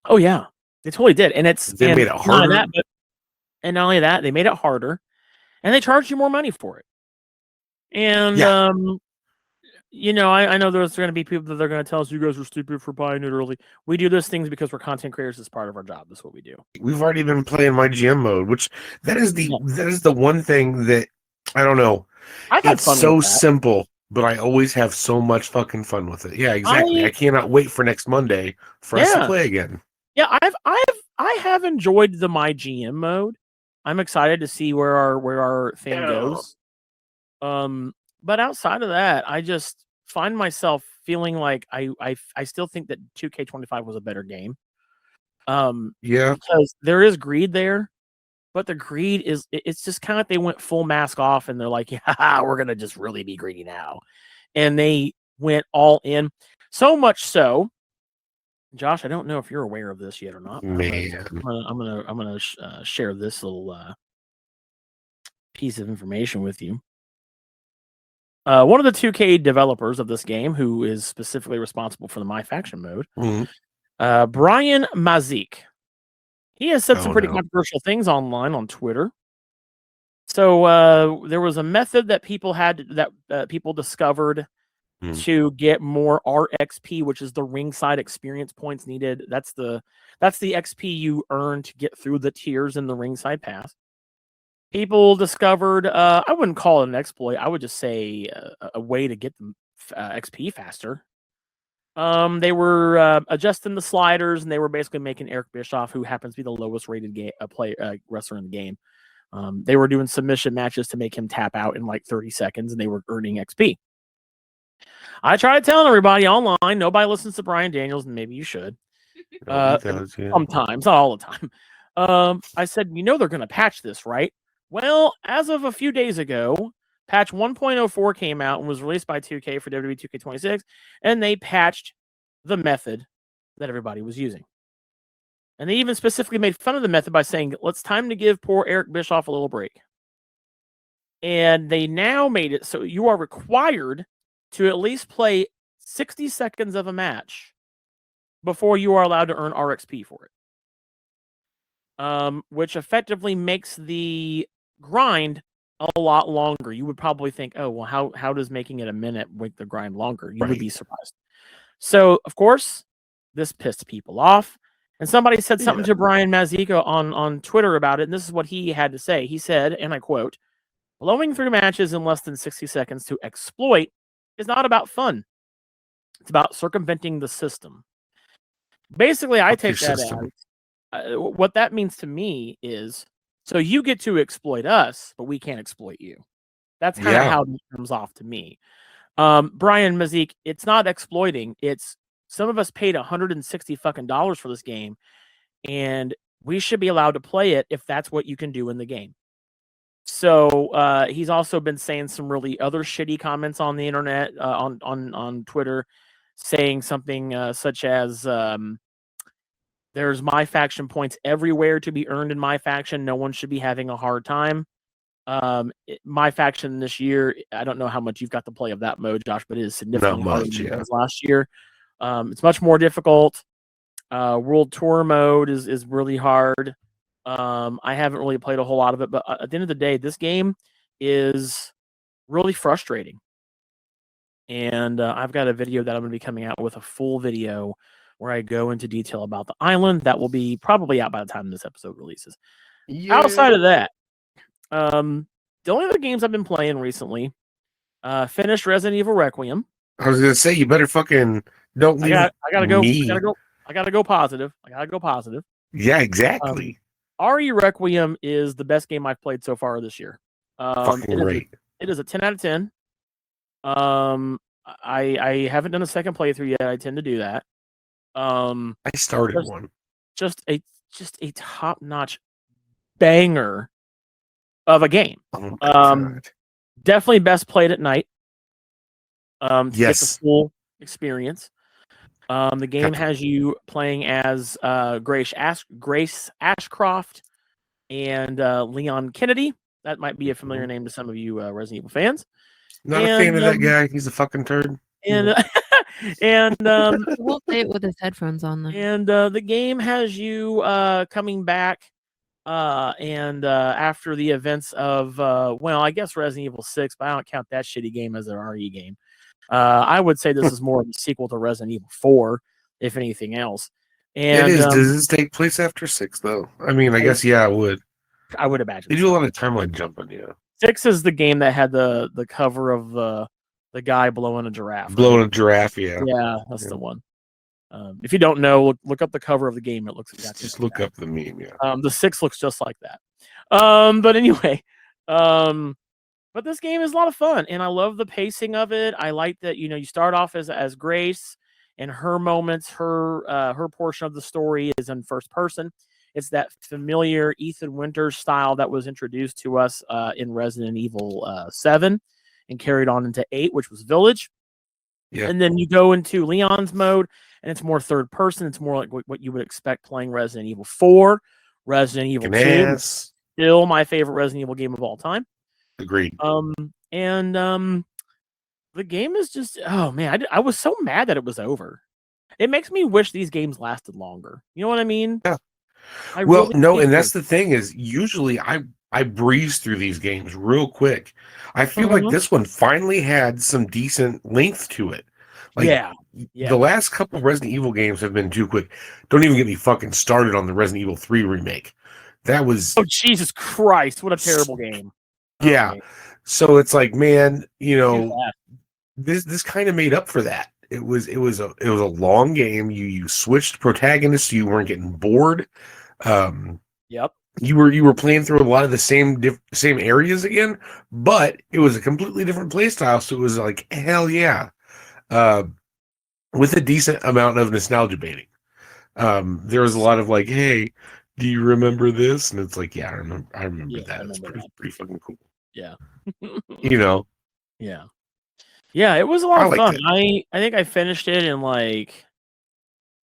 Oh yeah, they totally did, and they made it harder. And not only that, they made it harder, and they charged you more money for it. And Yeah. I know there's going to be people that are going to tell us you guys are stupid for buying it early. We do those things because we're content creators. It's part of our job. That's what we do. We've already been playing my GM mode, which that is the one thing that I don't know. I've had It's fun so with that. simple, but I always have so much fucking fun with it. Yeah, exactly. I cannot wait for next Monday for us to play again. Yeah, I have enjoyed the my GM mode. I'm excited to see where our thing goes. But outside of that, I just find myself feeling like I still think that 2K25 was a better game. Yeah, because there is greed there, but the greed it's just kind of they went full mask off and they're like, yeah, we're gonna just really be greedy now, and they went all in. So much so, Josh, I don't know if you're aware of this yet or not. man. I'm gonna share this little piece of information with you. One of the 2K developers of this game, who is specifically responsible for the My Faction mode, Brian Mazik. He has said some pretty controversial things online on Twitter. So there was a method that people people discovered to get more RXP, which is the ringside experience points needed. That's the XP you earn to get through the tiers in the ringside pass. People discovered, I wouldn't call it an exploit. I would just say a way to get them XP faster. They were adjusting the sliders, and they were basically making Eric Bischoff, who happens to be the lowest rated wrestler in the game. They were doing submission matches to make him tap out in like 30 seconds, and they were earning XP. I tried telling everybody online, nobody listens to Brian Daniels, and maybe you should. Sometimes, not all the time. I said, they're going to patch this, right? Well, as of a few days ago, patch 1.04 came out and was released by 2K for WWE 2K26, and they patched the method that everybody was using. And they even specifically made fun of the method by saying, it's time to give poor Eric Bischoff a little break. And they now made it so you are required to at least play 60 seconds of a match before you are allowed to earn RXP for it. Which effectively makes the grind a lot longer. You would probably think, oh, well, how does making it a minute make the grind longer? You would be surprised. So, of course, this pissed people off. And somebody said something to Brian Mazico on Twitter about it, and this is what he had to say. He said, and I quote, blowing through matches in less than 60 seconds to exploit is not about fun. It's about circumventing the system. Basically, I take that as what that means to me is, so you get to exploit us, but we can't exploit you. That's kind of how it comes off to me. Brian Mazik, it's not exploiting. It's some of us paid $160 fucking for this game, and we should be allowed to play it if that's what you can do in the game. So he's also been saying some really other shitty comments on the internet, on Twitter, saying something such as there's My Faction points everywhere to be earned in My Faction. No one should be having a hard time. My Faction this year, I don't know how much you've got to play of that mode, Josh, but it is significantly harder than it was last year. It's much more difficult. World Tour mode is really hard. I haven't really played a whole lot of it, but at the end of the day, this game is really frustrating. And I've got a video that I'm going to be coming out with, a full video where I go into detail about the island. That will be probably out by the time this episode releases. Outside of that, the only other games I've been playing recently, finished Resident Evil Requiem. I was gonna say, you better fucking don't leave. I gotta go positive. I gotta go positive. Yeah, exactly. RE Requiem is the best game I've played so far this year. Fucking great. It is a 10 out of 10. I haven't done a second playthrough yet. I tend to do that. I started one. Just a top-notch banger of a game. Definitely best played at night. To get the full experience. The game has you playing as Grace Ashcroft and Leon Kennedy. That might be a familiar name to some of you Resident Evil fans. Not a fan of that guy. He's a fucking turd. And we'll say it with his headphones on. And the game has you coming back And after the events of well, I guess Resident Evil 6, but I don't count that shitty game as an RE game. I would say this is more of a sequel to Resident Evil 4, if anything else. And It is. Does this take place after 6 though? I mean, I guess yeah, it would. I would imagine They do a lot of timeline jumping. Yeah, 6 is the game that had the cover of the guy blowing a giraffe. blowing a giraffe. Yeah, Yeah, that's the one. If you don't know, look up the cover of the game. It looks exactly just like look that. up the meme. Yeah, The 6 looks just like that. But anyway, but this game is a lot of fun, and I love the pacing of it. I like that you start off as Grace, and her moments, her portion of the story is in first person. It's that familiar Ethan Winters style that was introduced to us in Resident Evil 7 and carried on into 8, which was Village. Yeah. And then you go into Leon's mode, and it's more third person. It's more like what you would expect playing Resident Evil 4, Resident Evil 2. Still my favorite Resident Evil game of all time. Agreed. And the game is just, oh man, I was so mad that it was over. It makes me wish these games lasted longer. You know what I mean? Yeah. Well, really no, and that's the thing is usually I breeze through these games real quick. I feel like this one finally had some decent length to it. Like, yeah. The last couple of Resident Evil games have been too quick. Don't even get me fucking started on the Resident Evil 3 remake. That was Jesus Christ, what a terrible game. Yeah. So it's like, man, this kind of made up for that. It was a long game. You switched protagonists. You weren't getting bored. Yep. You were playing through a lot of the same areas again, but it was a completely different play style. So it was like, hell yeah, with a decent amount of nostalgia baiting. There was a lot of like, hey, do you remember this? And it's like, yeah, I remember that. It's pretty fucking cool. Yeah. Yeah. Yeah, it was a lot of fun. It. I think I finished it in like,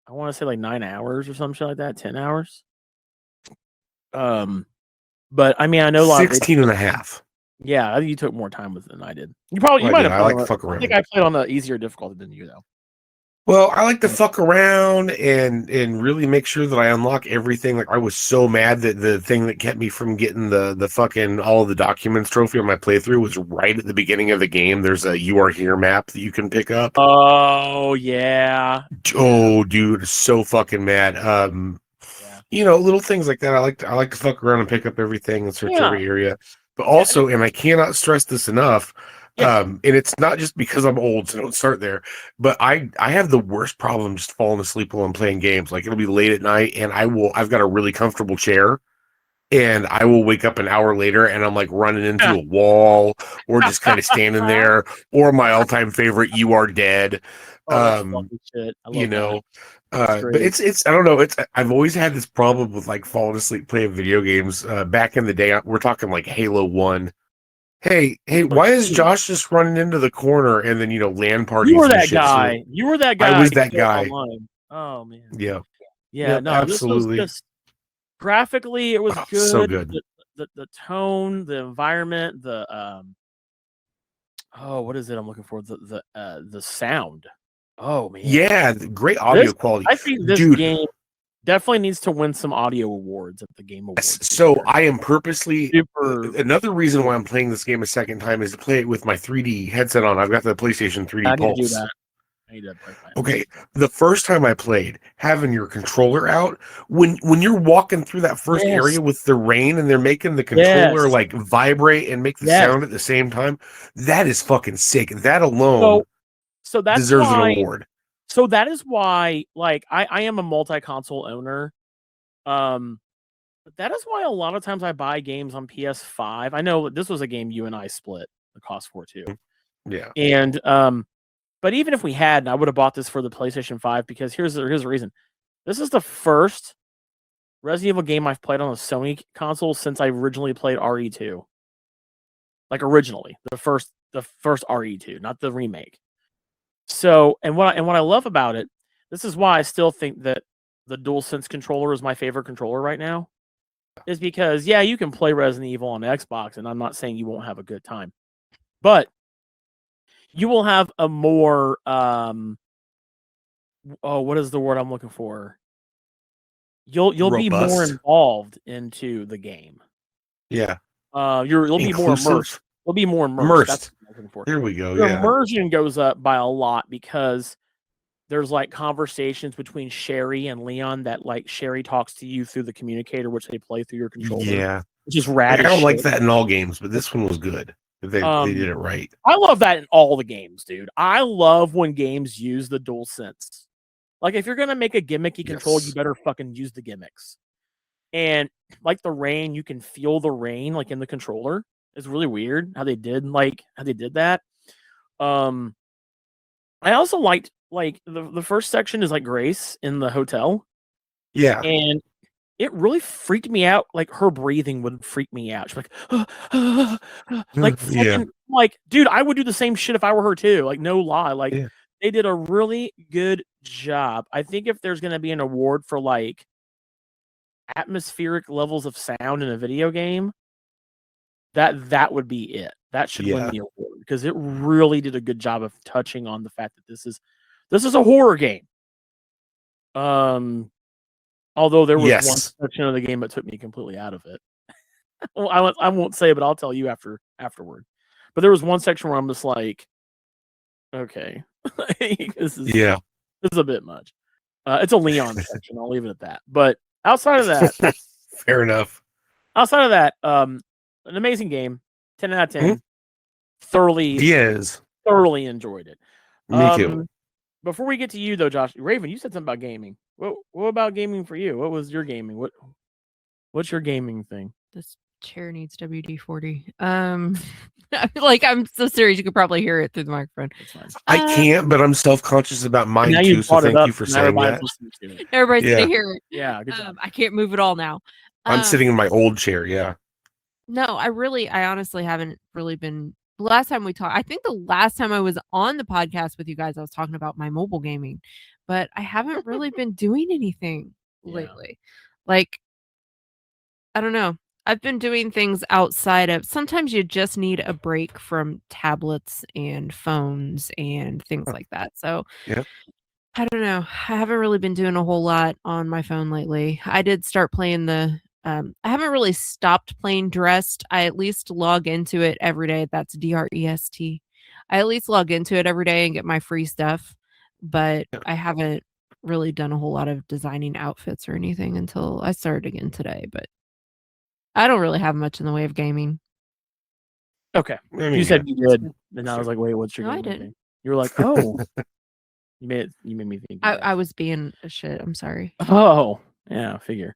I want to say like 9 hours or something like that, 10 hours. But I mean, I know 16 and a half. Yeah, I think you took more time with it than I did. You might have. I like to fuck around. I think I played on the easier difficulty than you though. Well, I like to fuck around and really make sure that I unlock everything. Like I was so mad that the thing that kept me from getting the fucking all of the documents trophy on my playthrough was right at the beginning of the game. There's a "You Are Here" map that you can pick up. Oh yeah. Oh, dude, so fucking mad. Little things like that. I like to fuck around and pick up everything and search every area. But also, and I cannot stress this enough. And it's not just because I'm old, so don't start there. But I have the worst problem just falling asleep while I'm playing games. Like it'll be late at night, and I've got a really comfortable chair, and I will wake up an hour later, and I'm like running into a wall, or just kind of standing there, or my all-time favorite, "You Are Dead." Shit. But it's I don't know. I've always had this problem with like falling asleep playing video games. Back in the day, we're talking like Halo 1. Hey, why is Josh just running into the corner and then LAN parties? You were that guy. You were that guy. I was that guy. Online. Oh man. Yeah. No, absolutely. Graphically, it was good. So good. The tone, the environment, the what is it? I'm looking for the sound. Oh man. Yeah, great audio quality. I think this game definitely needs to win some audio awards at the Game Awards. So I am purposely another reason why I'm playing this game a second time is to play it with my 3D headset on. I've got the PlayStation 3D Pulse. I need to play that. Okay, the first time I played, having your controller out, when you're walking through that first area with the rain and they're making the controller like vibrate and make the sound at the same time, that is fucking sick. That alone so that deserves an award. So that is why, like, I am a multi-console owner. But that is why a lot of times I buy games on PS5. I know this was a game you and I split the cost for too. Yeah. And but even if we hadn't, I would have bought this for the PlayStation 5 because here's the reason. This is the first Resident Evil game I've played on a Sony console since I originally played RE2. Like originally, the first RE2, not the remake. So, and what I love about it, this is why I still think that the DualSense controller is my favorite controller right now, is because you can play Resident Evil on Xbox, and I'm not saying you won't have a good time, but you will have a more what is the word I'm looking for? you'll be more Robust. involved into the game. Yeah. You'll be more Inclusive? immersed. You'll be more immersed. Immersed. That's what I'm looking for. There we go. Your Yeah. immersion goes up by a lot because there's like conversations between Sherry and Leon that like Sherry talks to you through the communicator, which they play through your controller. Yeah. Which is rad. I as don't like shit. that in all games, but this one was good. They did it right. I love that in all the games, dude. I love when games use the dual sense. Like if you're gonna make a gimmicky control, you Yes. better fucking use the gimmicks. And like the rain, you can feel the rain like in the controller. It's really weird how they did that. I also liked like the first section is like Grace in the hotel, Yeah. and it really freaked me out. Like her breathing would freak me out. She's like, like, Yeah. fucking, like, dude, I would do the same shit if I were her too. Like, no lie. Like, Yeah. they did a really good job. I think if there's gonna be an award for like atmospheric levels of sound in a video game, that would be it. That should win Yeah. the award because it really did a good job of touching on the fact that this is a horror game. Although there was one Yes. section of the game that took me completely out of it. Well, I won't say, but I'll tell you afterward. But there was one section where I'm just like, okay, this Yeah. is a bit much. It's a Leon section. I'll leave it at that. But outside of that, Fair enough. An amazing game. 10 out of 10. Thoroughly Yes. thoroughly enjoyed it. Me too. Before we get to you though, Josh, Raven, you said something about gaming. What about gaming for you? What was your gaming? What's your gaming thing? This chair needs WD-40. Like I'm so serious. You could probably hear it through the microphone. That's fine. I can't, but I'm self-conscious about mine Now too. you So brought it thank up. you for Now saying everybody's that. listening to it. Everybody's Yeah. gonna hear it. Yeah, good job. I can't move it all now. I'm sitting in my old chair. Yeah. No, I honestly haven't really been. The last time we talked, I think the last time I was on the podcast with you guys, I was talking about my mobile gaming, but I haven't really been doing anything Yeah. lately. Like, I don't know. I've been doing things outside of. Sometimes you just need a break from tablets and phones and things like that. So, Yep. I don't know. I haven't really been doing a whole lot on my phone lately. I did start playing I haven't really stopped playing Dressed. I at least log into it every day. That's DREST. I at least log into it every day and get my free stuff, but Yeah. I haven't really done a whole lot of designing outfits or anything until I started again today, but I don't really have much in the way of gaming. Okay. I mean, You said yeah. you did. And I was like, wait, what's your No, I gaming didn't. thing? You were like, oh. you made me think. I was being a shit. I'm sorry. Oh, yeah, figure.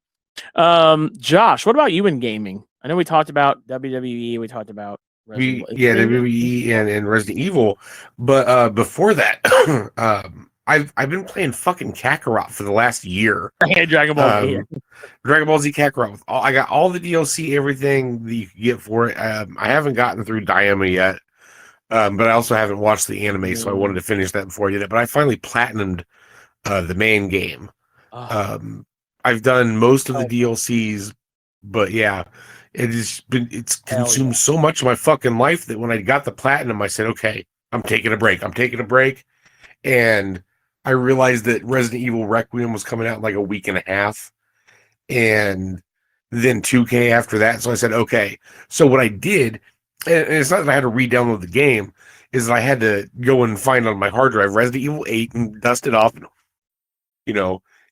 Josh, what about you in gaming? I know we talked about WWE, we talked about WWE and Resident Evil, but before that, I've been playing fucking Kakarot for the last year. Dragon Ball Z. Dragon Ball Z Kakarot. I got all the DLC, everything that you can get for it. I haven't gotten through Daima yet, but I also haven't watched the anime, so I wanted to finish that before I did it. But I finally platinumed the main game. I've done most of the DLCs, but yeah, it's consumed so much of my fucking life that when I got the platinum, I said, okay, I'm taking a break. And I realized that Resident Evil Requiem was coming out in like a week and a half, and then 2K after that. So I said, okay. So what I did, and it's not that I had to re-download the game, is that I had to go and find on my hard drive Resident Evil 8 and dust it off,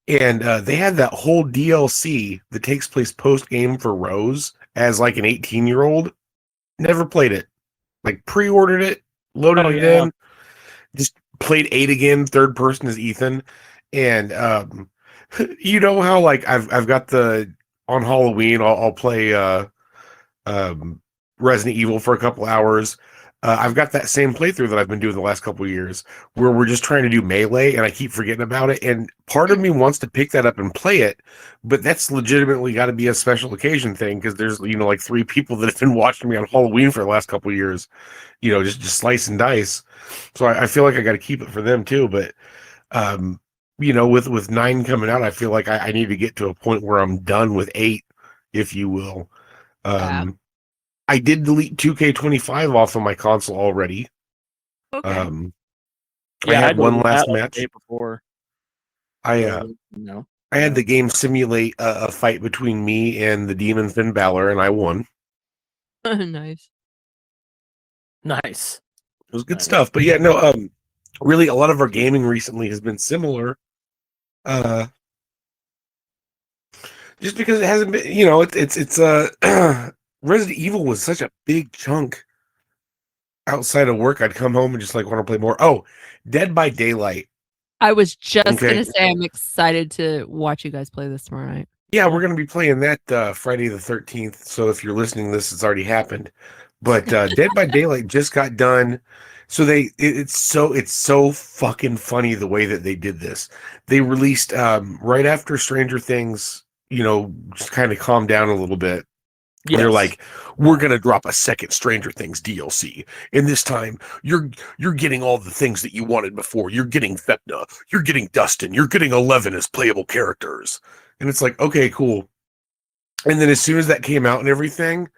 and they had that whole DLC that takes place post-game for Rose as like an 18-year-old. Never played it. Like pre-ordered it, loaded it in, just played 8 again, third person as Ethan. And you know how like I've got on Halloween I'll play Resident Evil for a couple hours. I've got that same playthrough that I've been doing the last couple of years where we're just trying to do Melee and I keep forgetting about it. And part of me wants to pick that up and play it, but that's legitimately got to be a special occasion thing because there's, like 3 people that have been watching me on Halloween for the last couple of years, just slice and dice. So I feel like I got to keep it for them too. But, with 9 coming out, I feel like I need to get to a point where I'm done with 8, if you will. I did delete 2K25 off of my console already. Okay. I had one last like match. the day before. I I had the game simulate a fight between me and the demon Finn Balor, and I won. Nice. Nice. It was good Nice. stuff. But yeah, no, really, a lot of our gaming recently has been similar. Just because it hasn't been, it's Resident Evil was such a big chunk outside of work. I'd come home and just like want to play more. Oh, Dead by Daylight. I was just Okay. gonna say I'm excited to watch you guys play this tomorrow night. Yeah, we're gonna be playing that Friday the 13th. So if you're listening to this, it's already happened. But Dead by Daylight just got done. So it's so fucking funny the way that they did this. They released right after Stranger Things, just kind of calmed down a little bit. Yes. They're like, we're gonna drop a second Stranger Things DLC, and this time you're getting all the things that you wanted before. You're getting Vecna, you're getting Dustin, you're getting 11 as playable characters, and it's like, okay, cool. And then as soon as that came out and everything,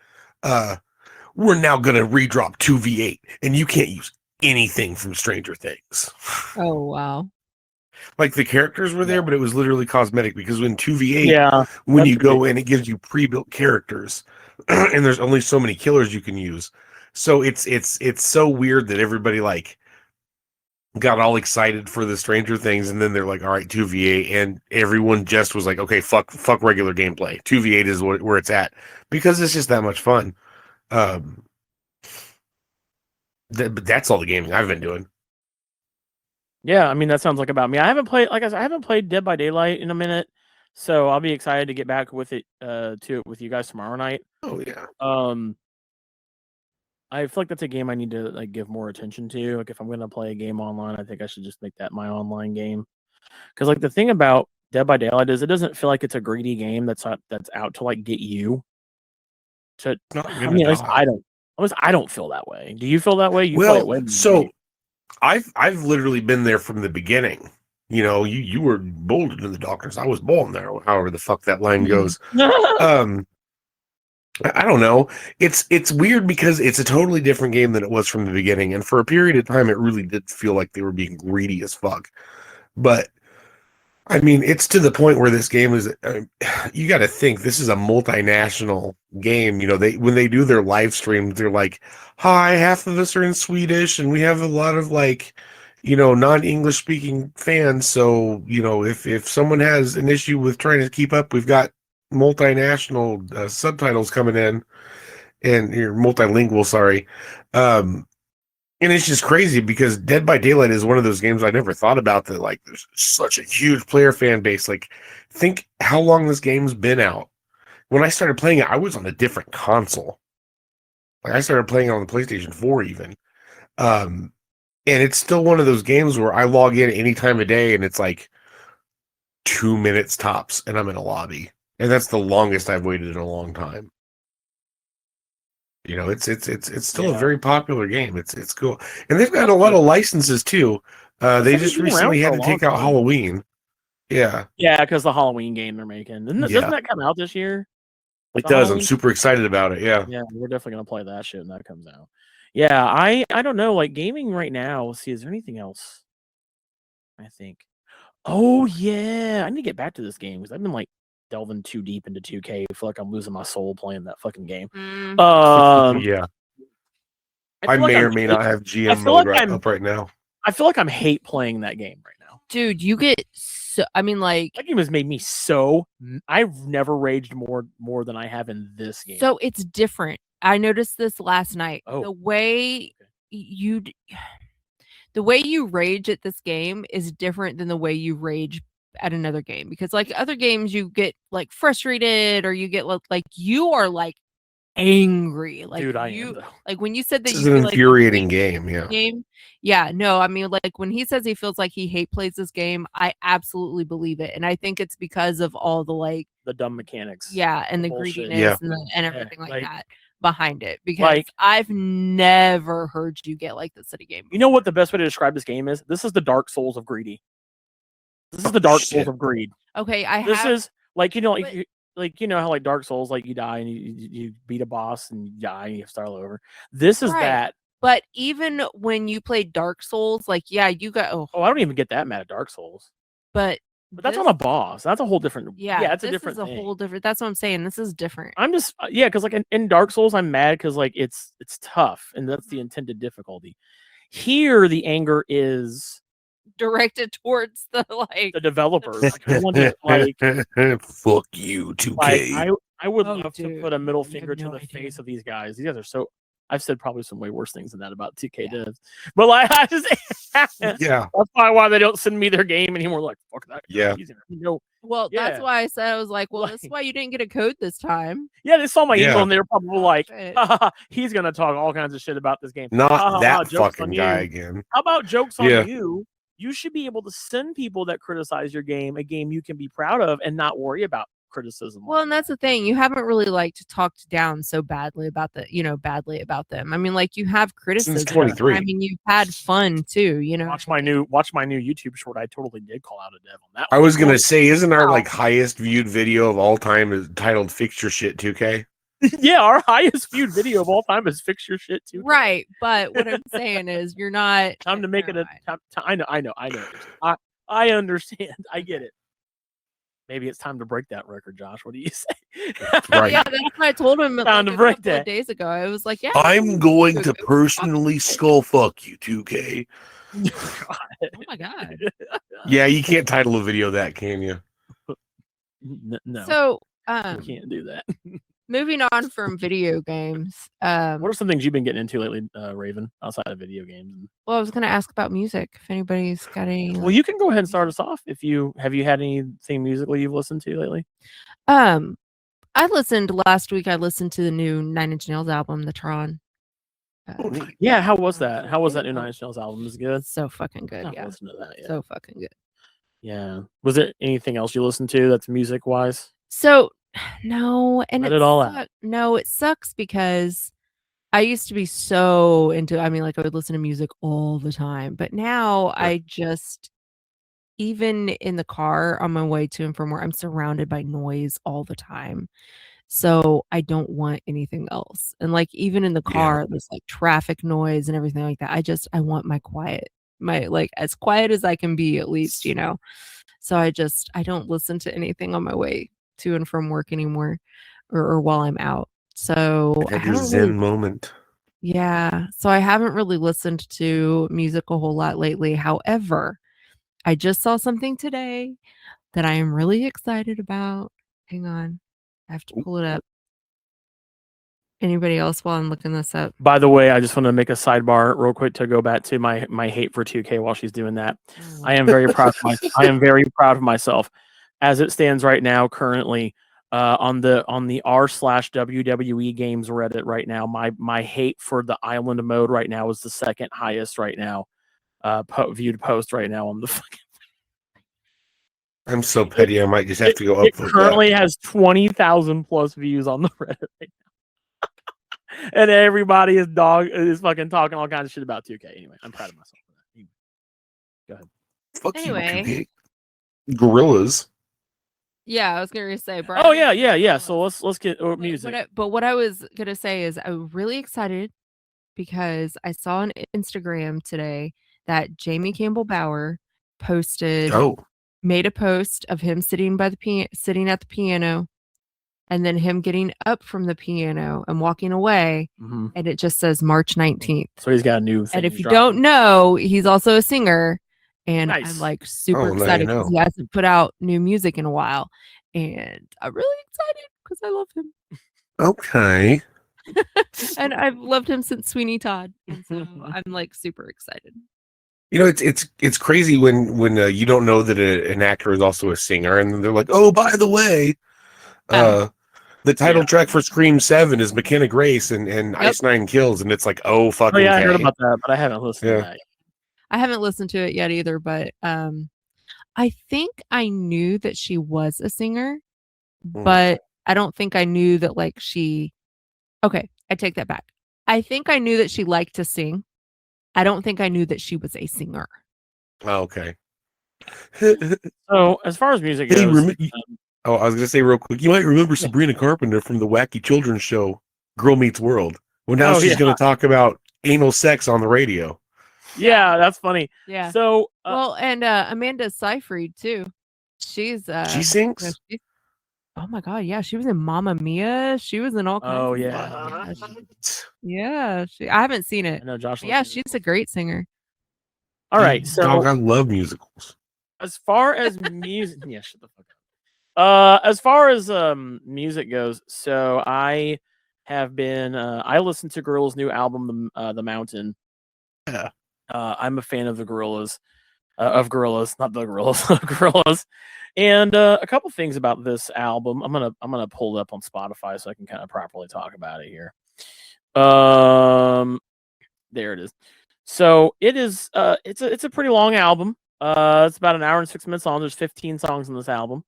we're now gonna redrop 2v8, and you can't use anything from Stranger Things. Oh wow. Like the characters were there, but it was literally cosmetic because when 2v8, Yeah. when that's you go ridiculous. in, it gives you pre-built characters, and there's only so many killers you can use. So it's so weird that everybody like got all excited for the Stranger Things, and then they're like, all right, 2v8, and everyone just was like, okay, fuck regular gameplay. 2v8 is where it's at because it's just that much fun. But that's all the gaming I've been doing. Yeah, I mean that sounds like about me. I haven't played, like I said, I haven't played Dead by Daylight in a minute, so I'll be excited to get back with it with you guys tomorrow night. Oh yeah. I feel like that's a game I need to like give more attention to. Like if I'm gonna play a game online, I think I should just make that my online game. Because like the thing about Dead by Daylight is it doesn't feel like it's a greedy game that's out to like get you. I mean, at least I don't feel that way. Do you feel that way? You play it way more than me. I've literally been there from the beginning. You were bolted in the darkness. I was born there, however the fuck that line goes. I don't know. It's weird because it's a totally different game than it was from the beginning, and for a period of time, it really did feel like they were being greedy as fuck. But I mean, it's to the point where this game is. You got to think this is a multinational game. When they do their live streams, they're like, "Hi, half of us are in Swedish, and we have a lot of non-English speaking fans. So if someone has an issue with trying to keep up, we've got multinational subtitles coming in, and you're multilingual. Sorry." And it's just crazy because Dead by Daylight is one of those games I never thought about that like there's such a huge player fan base. Like, think how long this game's been out. When I started playing it, I was on a different console. Like I started playing it on the PlayStation 4 even. And it's still one of those games where I log in any time of day and it's like 2 minutes tops and I'm in a lobby. And that's the longest I've waited in a long time. It's still a very popular game. It's cool, and they've got a lot of licenses too. They just recently had to take out Halloween. Yeah, because the Halloween game they're making doesn't that come out this year? It does. I'm super excited about it. Yeah, we're definitely gonna play that shit when that comes out. Yeah, I don't know, like gaming right now. Let's see, is there anything else? I think. Oh yeah, I need to get back to this game because I've been like delving too deep into 2K. I feel like I'm losing my soul playing that fucking game. Yeah. I may or may not have GM mode up right now. I feel like I'm hate playing that game right now. Dude, you get so, I mean, like, that game has made me so. I've never raged more than I have in this game. So it's different. I noticed this last night. Oh. The way you rage at this game is different than the way you rage at another game, because like other games you get like frustrated or you get like you are like angry. Like, dude, I am, like when you said that this is an infuriating game. Yeah, no, I mean, like when he says he feels like he hate plays this game, I absolutely believe it, and I think it's because of all the dumb mechanics, and the bullshit. greediness and everything like that behind it, because like, I've never heard you get like this at a game before. You know what the best way to describe this game is? This is the Dark Souls of greedy. This is the Dark Souls of greed. Okay, this is like how like Dark Souls, like you die and you beat a boss and you die and you have to start all over. This is that. But even when you play Dark Souls, like you got I don't even get that mad at Dark Souls. But But that's on a boss. That's a whole different. Yeah, it's a this different is a thing. whole different. That's what I'm saying. This is different. I'm just because like in Dark Souls, I'm mad because like it's tough and that's the intended difficulty. Here, the anger is Directed towards the the developers. Like, I want to, like, fuck you, 2K. like I would Oh, love to dude, put a middle you have finger to no the idea. face of these guys. These guys are so. I've said probably some way worse things than that about 2K devs, but like I just Yeah. that's probably why they don't send me their game anymore. Like fuck that. Guy. Yeah. He's no. Well, Yeah. that's why I said I was like, well, that's Like- why you didn't get a code this time. Yeah, they saw my Yeah. email and they were probably like, shit. he's gonna talk all kinds of shit about this game. Not that jokes fucking on guy you. again. How about jokes on Yeah. you? You should be able to send people that criticize your game a game you can be proud of and not worry about criticism. Well, and that's the thing. You haven't really talked down so badly about badly about them. I mean, like you have criticism. 23. I mean, you've had fun too, watch my new YouTube short. I totally did call out a dev on that. I was gonna say, isn't our Wow. like highest viewed video of all time is titled "Fix Your Shit 2K"? Yeah, our highest viewed video of all time is Fix Your Shit too. Right. But what I'm saying is you're not Time to make it a time. I know. I understand. I get it. Maybe it's time to break that record, Josh. What do you say? Right. Yeah, that's what I told him Time like, to a break couple of that. days ago. I was like, yeah. I'm going to personally skull fuck you, 2K. Oh my god. Yeah, you can't title a video that, can you? No, So you can't do that. moving on from video games. What are some things you've been getting into lately, Raven, outside of video games? Well, I was gonna ask about music. If anybody's got any Well, you can go ahead and start us off. Have you had anything musically you've listened to lately? I listened last week. I listened to the new Nine Inch Nails album, The Tron. Yeah, how was that? How was that new Nine Inch Nails album? Is it good? So fucking good. I've Yeah. listened to that. Yeah. So fucking good. Yeah. Was there anything else you listened to that's music wise? So no, and Let it all out. No, it sucks because I used to be so into. I mean, like I would listen to music all the time, but now I just, even in the car on my way to and from work, I'm surrounded by noise all the time. So I don't want anything else. And like even in the Yeah. car, there's like traffic noise and everything like that. I want my quiet, my like as quiet as I can be at least, So I don't listen to anything on my way to and from work anymore or while I'm out. So I At your haven't Zen really, moment. yeah. So I haven't really listened to music a whole lot lately. However, I just saw something today that I am really excited about. Hang on. I have to pull it up. Anybody else while I'm looking this up? By the way, I just want to make a sidebar real quick to go back to my hate for 2K while she's doing that. I am very proud of I am very proud of myself as it stands right now currently on the r/WWE games Reddit right now. My hate for the island mode right now is the second highest right now viewed post right now on the fucking. I'm so petty. I might just have to go It up. currently has 20,000 plus views on the Reddit right now. And everybody is fucking talking all kinds of shit about 2K. Anyway, I'm proud of myself for that. Anyway, go ahead. Fuck Anyway. you, 2K. Gorillas. Yeah, I was gonna say, Brian. Oh yeah. So let's get music. But what I was gonna say is I'm really excited because I saw on Instagram today that Jamie Campbell Bower posted made a post of him sitting at the piano and then him getting up from the piano and walking away, Mhm. and it just says March 19th. So he's got a new thing. And if he's you dropping. don't know, he's also a singer, and Nice. I'm like super Oh, now you excited because know. he hasn't put out new music in a while, and I'm really excited because I love him, Okay. and I've loved him since Sweeney Todd, and so I'm like super excited. You know, it's crazy when you don't know that an actor is also a singer, and then they're like, "Oh, by the way, the title track for Scream 7 is McKenna Grace and Ice Nine Kills," and it's like, "Oh, fucking." Oh yeah, I heard okay. about that, but I haven't listened to that. I haven't listened to it yet either, but I think I knew that she was a singer, but I don't think I knew that like she. Okay, I take that back. I think I knew that she liked to sing. I don't think I knew that she was a singer. Oh, okay. So as far as music Hey, goes, I was gonna say real quick. You might remember Sabrina Carpenter from the wacky children's show Girl Meets World. Well, now she's going to talk about anal sex on the radio. yeah, that's funny. Yeah. So Well, and Amanda Seyfried too. She's She sings? oh my god, yeah, she was in Mamma Mia. She was in all kinds Oh of yeah. stuff. Yeah, I haven't seen it. I know Josh. Yeah, she's a great singer. All right, so Dog, I love musicals. as far as music, yeah, shut the fuck up. As far as music goes, so I have been I listened to Gorillaz' new album, The Mountain. Yeah. I'm a fan of the Gorillaz, not the Gorillaz, Gorillaz. And a couple things about this album. I'm gonna pull it up on Spotify so I can kind of properly talk about it here. There it is. So it is. It's a pretty long album. It's about an hour and 6 minutes long. There's 15 songs on this album.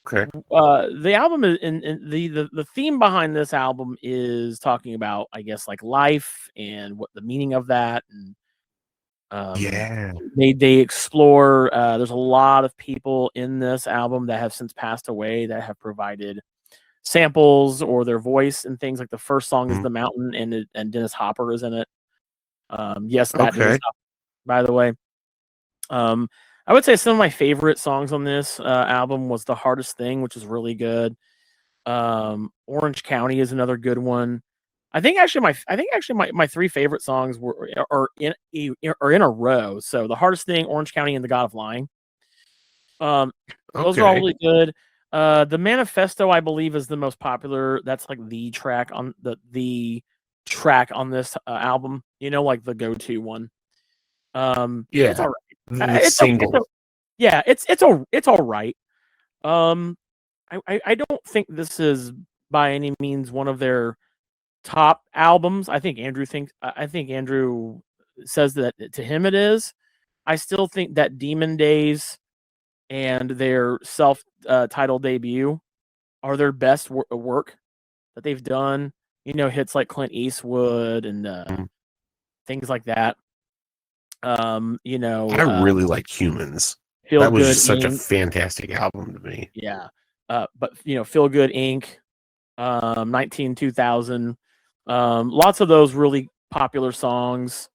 Okay. The album is in the theme behind this album is talking about, I guess, like life and what the meaning of that. And Yeah. they explore. There's a lot of people in this album that have since passed away that have provided samples or their voice and things. Like the first song is Mhm. "The Mountain," and Dennis Hopper is in it. Yes, that Okay. Dennis Hopper, by the way. I would say some of my favorite songs on this album was "The Hardest Thing," which is really good. Orange County is another good one. I think actually my three favorite songs are in a row. So "The Hardest Thing," Orange County, and "The God of Lying." Those are all Okay. really good. The Manifesto, I believe, is the most popular. That's like the track on the track on this album. You know, like the go-to one. Yeah. It's all right. The It's single. yeah, it's all right. I don't think this is by any means one of their top albums. I think Andrew says that to him it is. I still think that Demon Days and their self titled debut are their best work that they've done. You know, hits like Clint Eastwood and Mhm. things like that. You know, I really like Humans. Feel That was Good just such a Inc. fantastic album to me. Yeah. But you know, Feel Good Inc. 19-2000. Lots of those really popular songs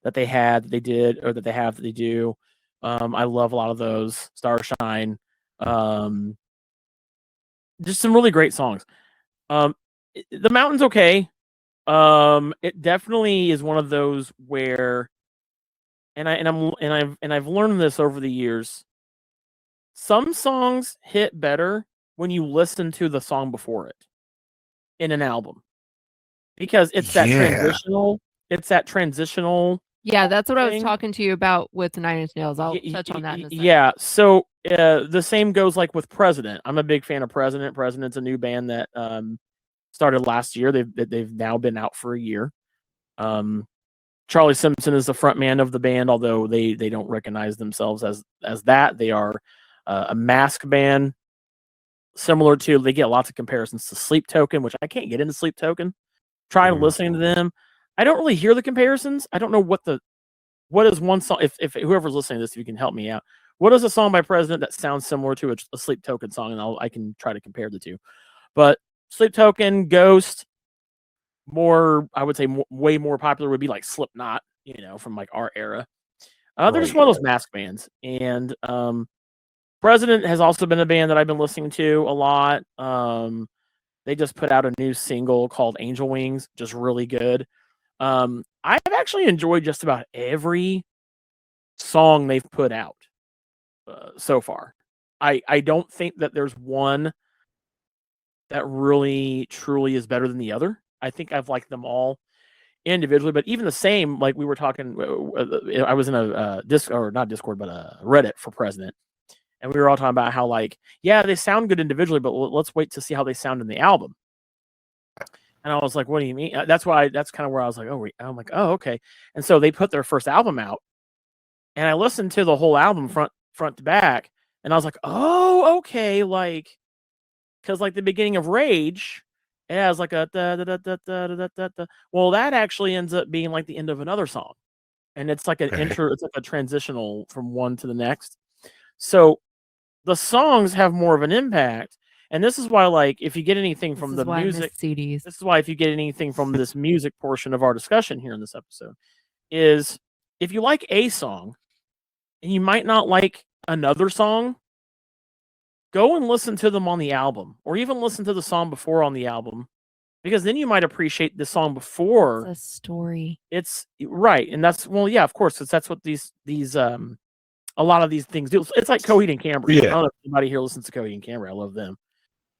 that they did, or that they have, that they do. I love a lot of those. Starshine. Just some really great songs. The Mountain's okay. It definitely is one of those where, I've learned this over the years. Some songs hit better when you listen to the song before it in an album, because it's that transitional. It's that transitional. Yeah, that's what I was thing. talking to you about with Nine Inch Nails. I'll touch on that in a second. Yeah. So the same goes like with President. I'm a big fan of President. President's a new band that started last year. They've now been out for a year. Charlie Simpson is the front man of the band, although they don't recognize themselves as that. They are a mask band, similar to, they get lots of comparisons to Sleep Token, which I can't get into Sleep Token. Try listening to them. I don't really hear the comparisons. I don't know what is one song. If whoever's listening to this, if you can help me out, what is a song by President that sounds similar to a Sleep Token song, and I can try to compare the two. But Sleep Token, Ghost, more, I would say way more popular would be like Slipknot, you know, from like our era. They're just one of those mask bands. And President has also been a band that I've been listening to a lot. They just put out a new single called Angel Wings, just really good. I've actually enjoyed just about every song they've put out so far. I don't think that there's one that really truly is better than the other. I think I've liked them all individually, but even the same, like we were talking, I was in a not Discord, but a Reddit for President, and we were all talking about how, like, yeah, they sound good individually, but let's wait to see how they sound in the album. And I was like, what do you mean? That's kind of where I was like, I'm like, oh, okay. And so they put their first album out, and I listened to the whole album front to back, and I was like, oh, okay, like, because like the beginning of Rage, it has like a da da da da da da da da. Well, that actually ends up being like the end of another song, and it's like an intro. It's like a transitional from one to the next. So the songs have more of an impact, and this is why, like, if you get anything from the music CDs, this is why if you get anything from this music portion of our discussion here in this episode, is if you like a song and you might not like another song, go and listen to them on the album, or even listen to the song before on the album, because then you might appreciate the song before. It's a story. It's right, and that's yeah, of course, because that's what these a lot of these things do. It's like Coheed and Cambria. Yeah. I don't know if anybody here listens to Coheed and Cambria. I love them.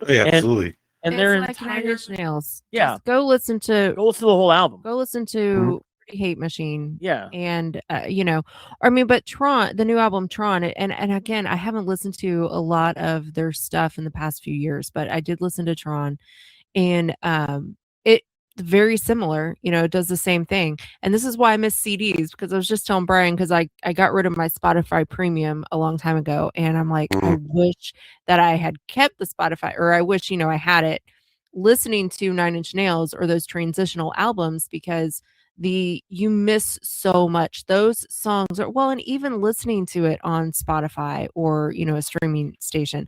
Yeah, absolutely. And It's they're like Nine Inch Nails. Yeah. Just go listen to the whole album. Go listen to Pretty Hate Machine. Yeah. And but Tron, the new album Tron, and again, I haven't listened to a lot of their stuff in the past few years, but I did listen to Tron, and it very similar, it does the same thing. And this is why I miss CDs, because I was just telling Brian, because I got rid of my Spotify premium a long time ago, and I'm like, I wish that I had kept the Spotify, or I wish, I had it listening to Nine Inch Nails or those transitional albums, because you miss so much. Those songs are, well, and even listening to it on Spotify or, a streaming station,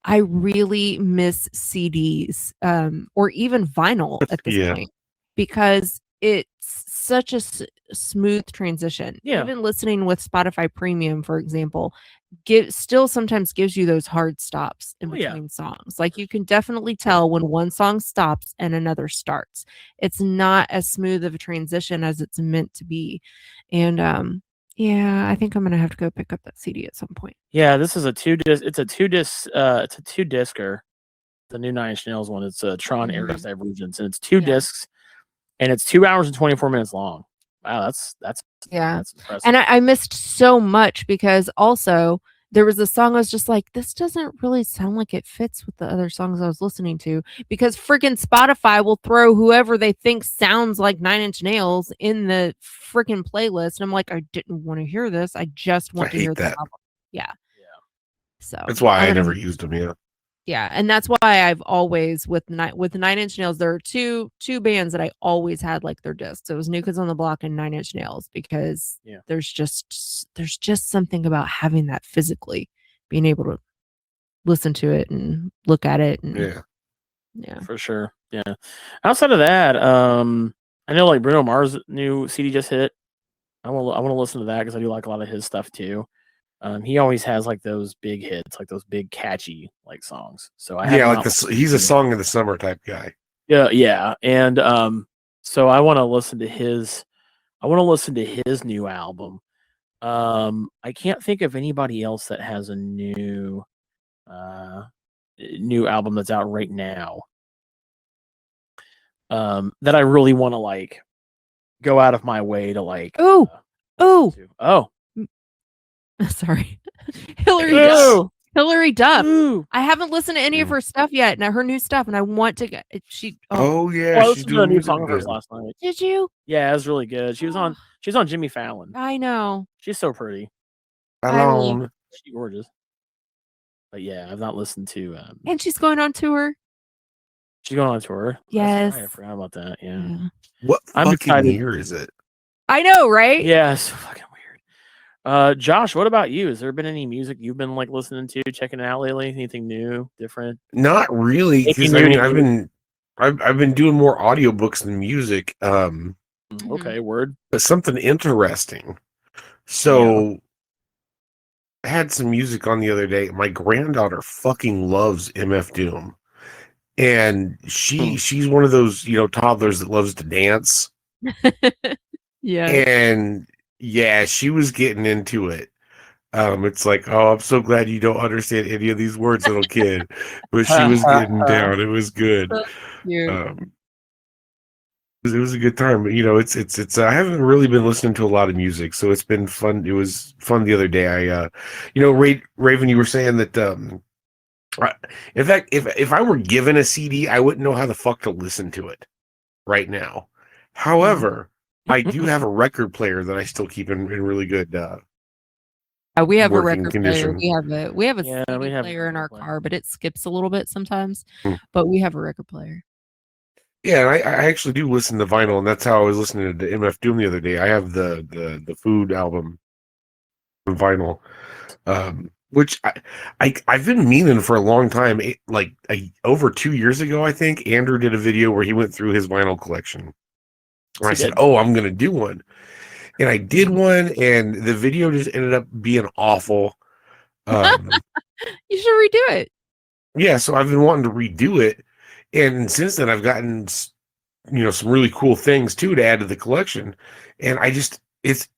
I really miss CDs, or even vinyl at this point, because it's such a smooth transition. Yeah. Even listening with Spotify Premium, for example, still sometimes gives you those hard stops in between songs. Like, you can definitely tell when one song stops and another starts. It's not as smooth of a transition as it's meant to be. And I think I'm gonna have to go pick up that CD at some point. Yeah, this is a two-discer. The new Nine Inch Nails one. It's a Tron Aries Divergence, and it's two discs, and it's 2 hours and 24 minutes long. Wow, that's impressive. And I missed so much, because also there was a song I was just like, this doesn't really sound like it fits with the other songs I was listening to, because freaking Spotify will throw whoever they think sounds like Nine Inch Nails in the freaking playlist. And I'm like, I didn't want to hear this. I just want to hear the album. Yeah. So that's why I never used them. Yeah. Yeah, and that's why I've always with Nine Inch Nails, there are two bands that I always had like their discs. It was New Kids on the Block and Nine Inch Nails, because there's just something about having that physically, being able to listen to it and look at it. And, yeah, for sure. Yeah. Outside of that, I know like Bruno Mars' new CD just hit. I want to listen to that, because I do like a lot of his stuff too. He always has like those big hits, like those big catchy like songs. So he's a song of the summer type guy. Yeah, and so I want to listen to his. I want to listen to his new album. I can't think of anybody else that has a new album that's out right now. That I really want to like go out of my way to like. Sorry. Hillary Duff. I haven't listened to any of her stuff yet. Now her new stuff, and I want to get she. I listened to a new song of hers last night. Did you? Yeah, it was really good. She's on Jimmy Fallon. I know. She's so pretty. She's gorgeous. But yeah, I've not listened to. And she's going on tour. She's going on tour. Yes, I forgot about that. Yeah. What fucking year is it? I know, right? Yeah, it's so fucking weird. Josh, what about you? Has there been any music you've been like listening to, checking out lately? Anything new, different? Not really, because I've been doing more audiobooks than music. Okay, word. But something interesting. So I had some music on the other day. My granddaughter fucking loves MF Doom. And she's one of those, toddlers that loves to dance. Yeah. And she was getting into it. It's like, oh, I'm so glad you don't understand any of these words, little kid. But she was getting down. It was good. It was a good time. But it's I haven't really been listening to a lot of music, so it's been fun. It was fun the other day. Raven, you were saying that in fact, if I were given a CD, I wouldn't know how the fuck to listen to it right now. However, I do have a record player that I still keep in really good. We have a record condition. player. We have a CD player in our car, but it skips a little bit sometimes. But we have a record player. Yeah, and I actually do listen to vinyl, and that's how I was listening to MF Doom the other day. I have the Food album on vinyl, which I've been meaning for a long time. Over 2 years ago, I think Andrew did a video where he went through his vinyl collection. And I said, "Oh, I'm gonna do one," and I did one, and the video just ended up being awful. You should redo it. Yeah, so I've been wanting to redo it, and since then I've gotten some really cool things too to add to the collection, and it's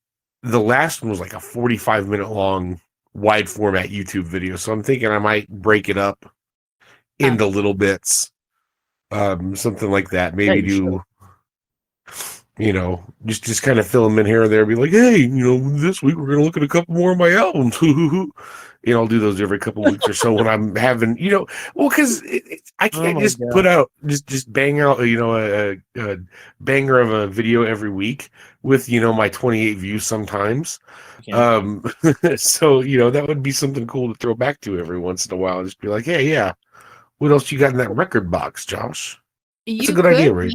the last one was like a 45-minute long wide format YouTube video, so I'm thinking I might break it up into little bits, something like that. Maybe do. Just kind of fill them in here and there. Be like, hey, this week we're gonna look at a couple more of my albums. I'll do those every couple of weeks or so when I'm having, because I can't just put out just bang out, a banger of a video every week with my 28 views sometimes. So that would be something cool to throw back to every once in a while. Just be like, hey, yeah, what else you got in that record box, Josh? That's a good idea, right?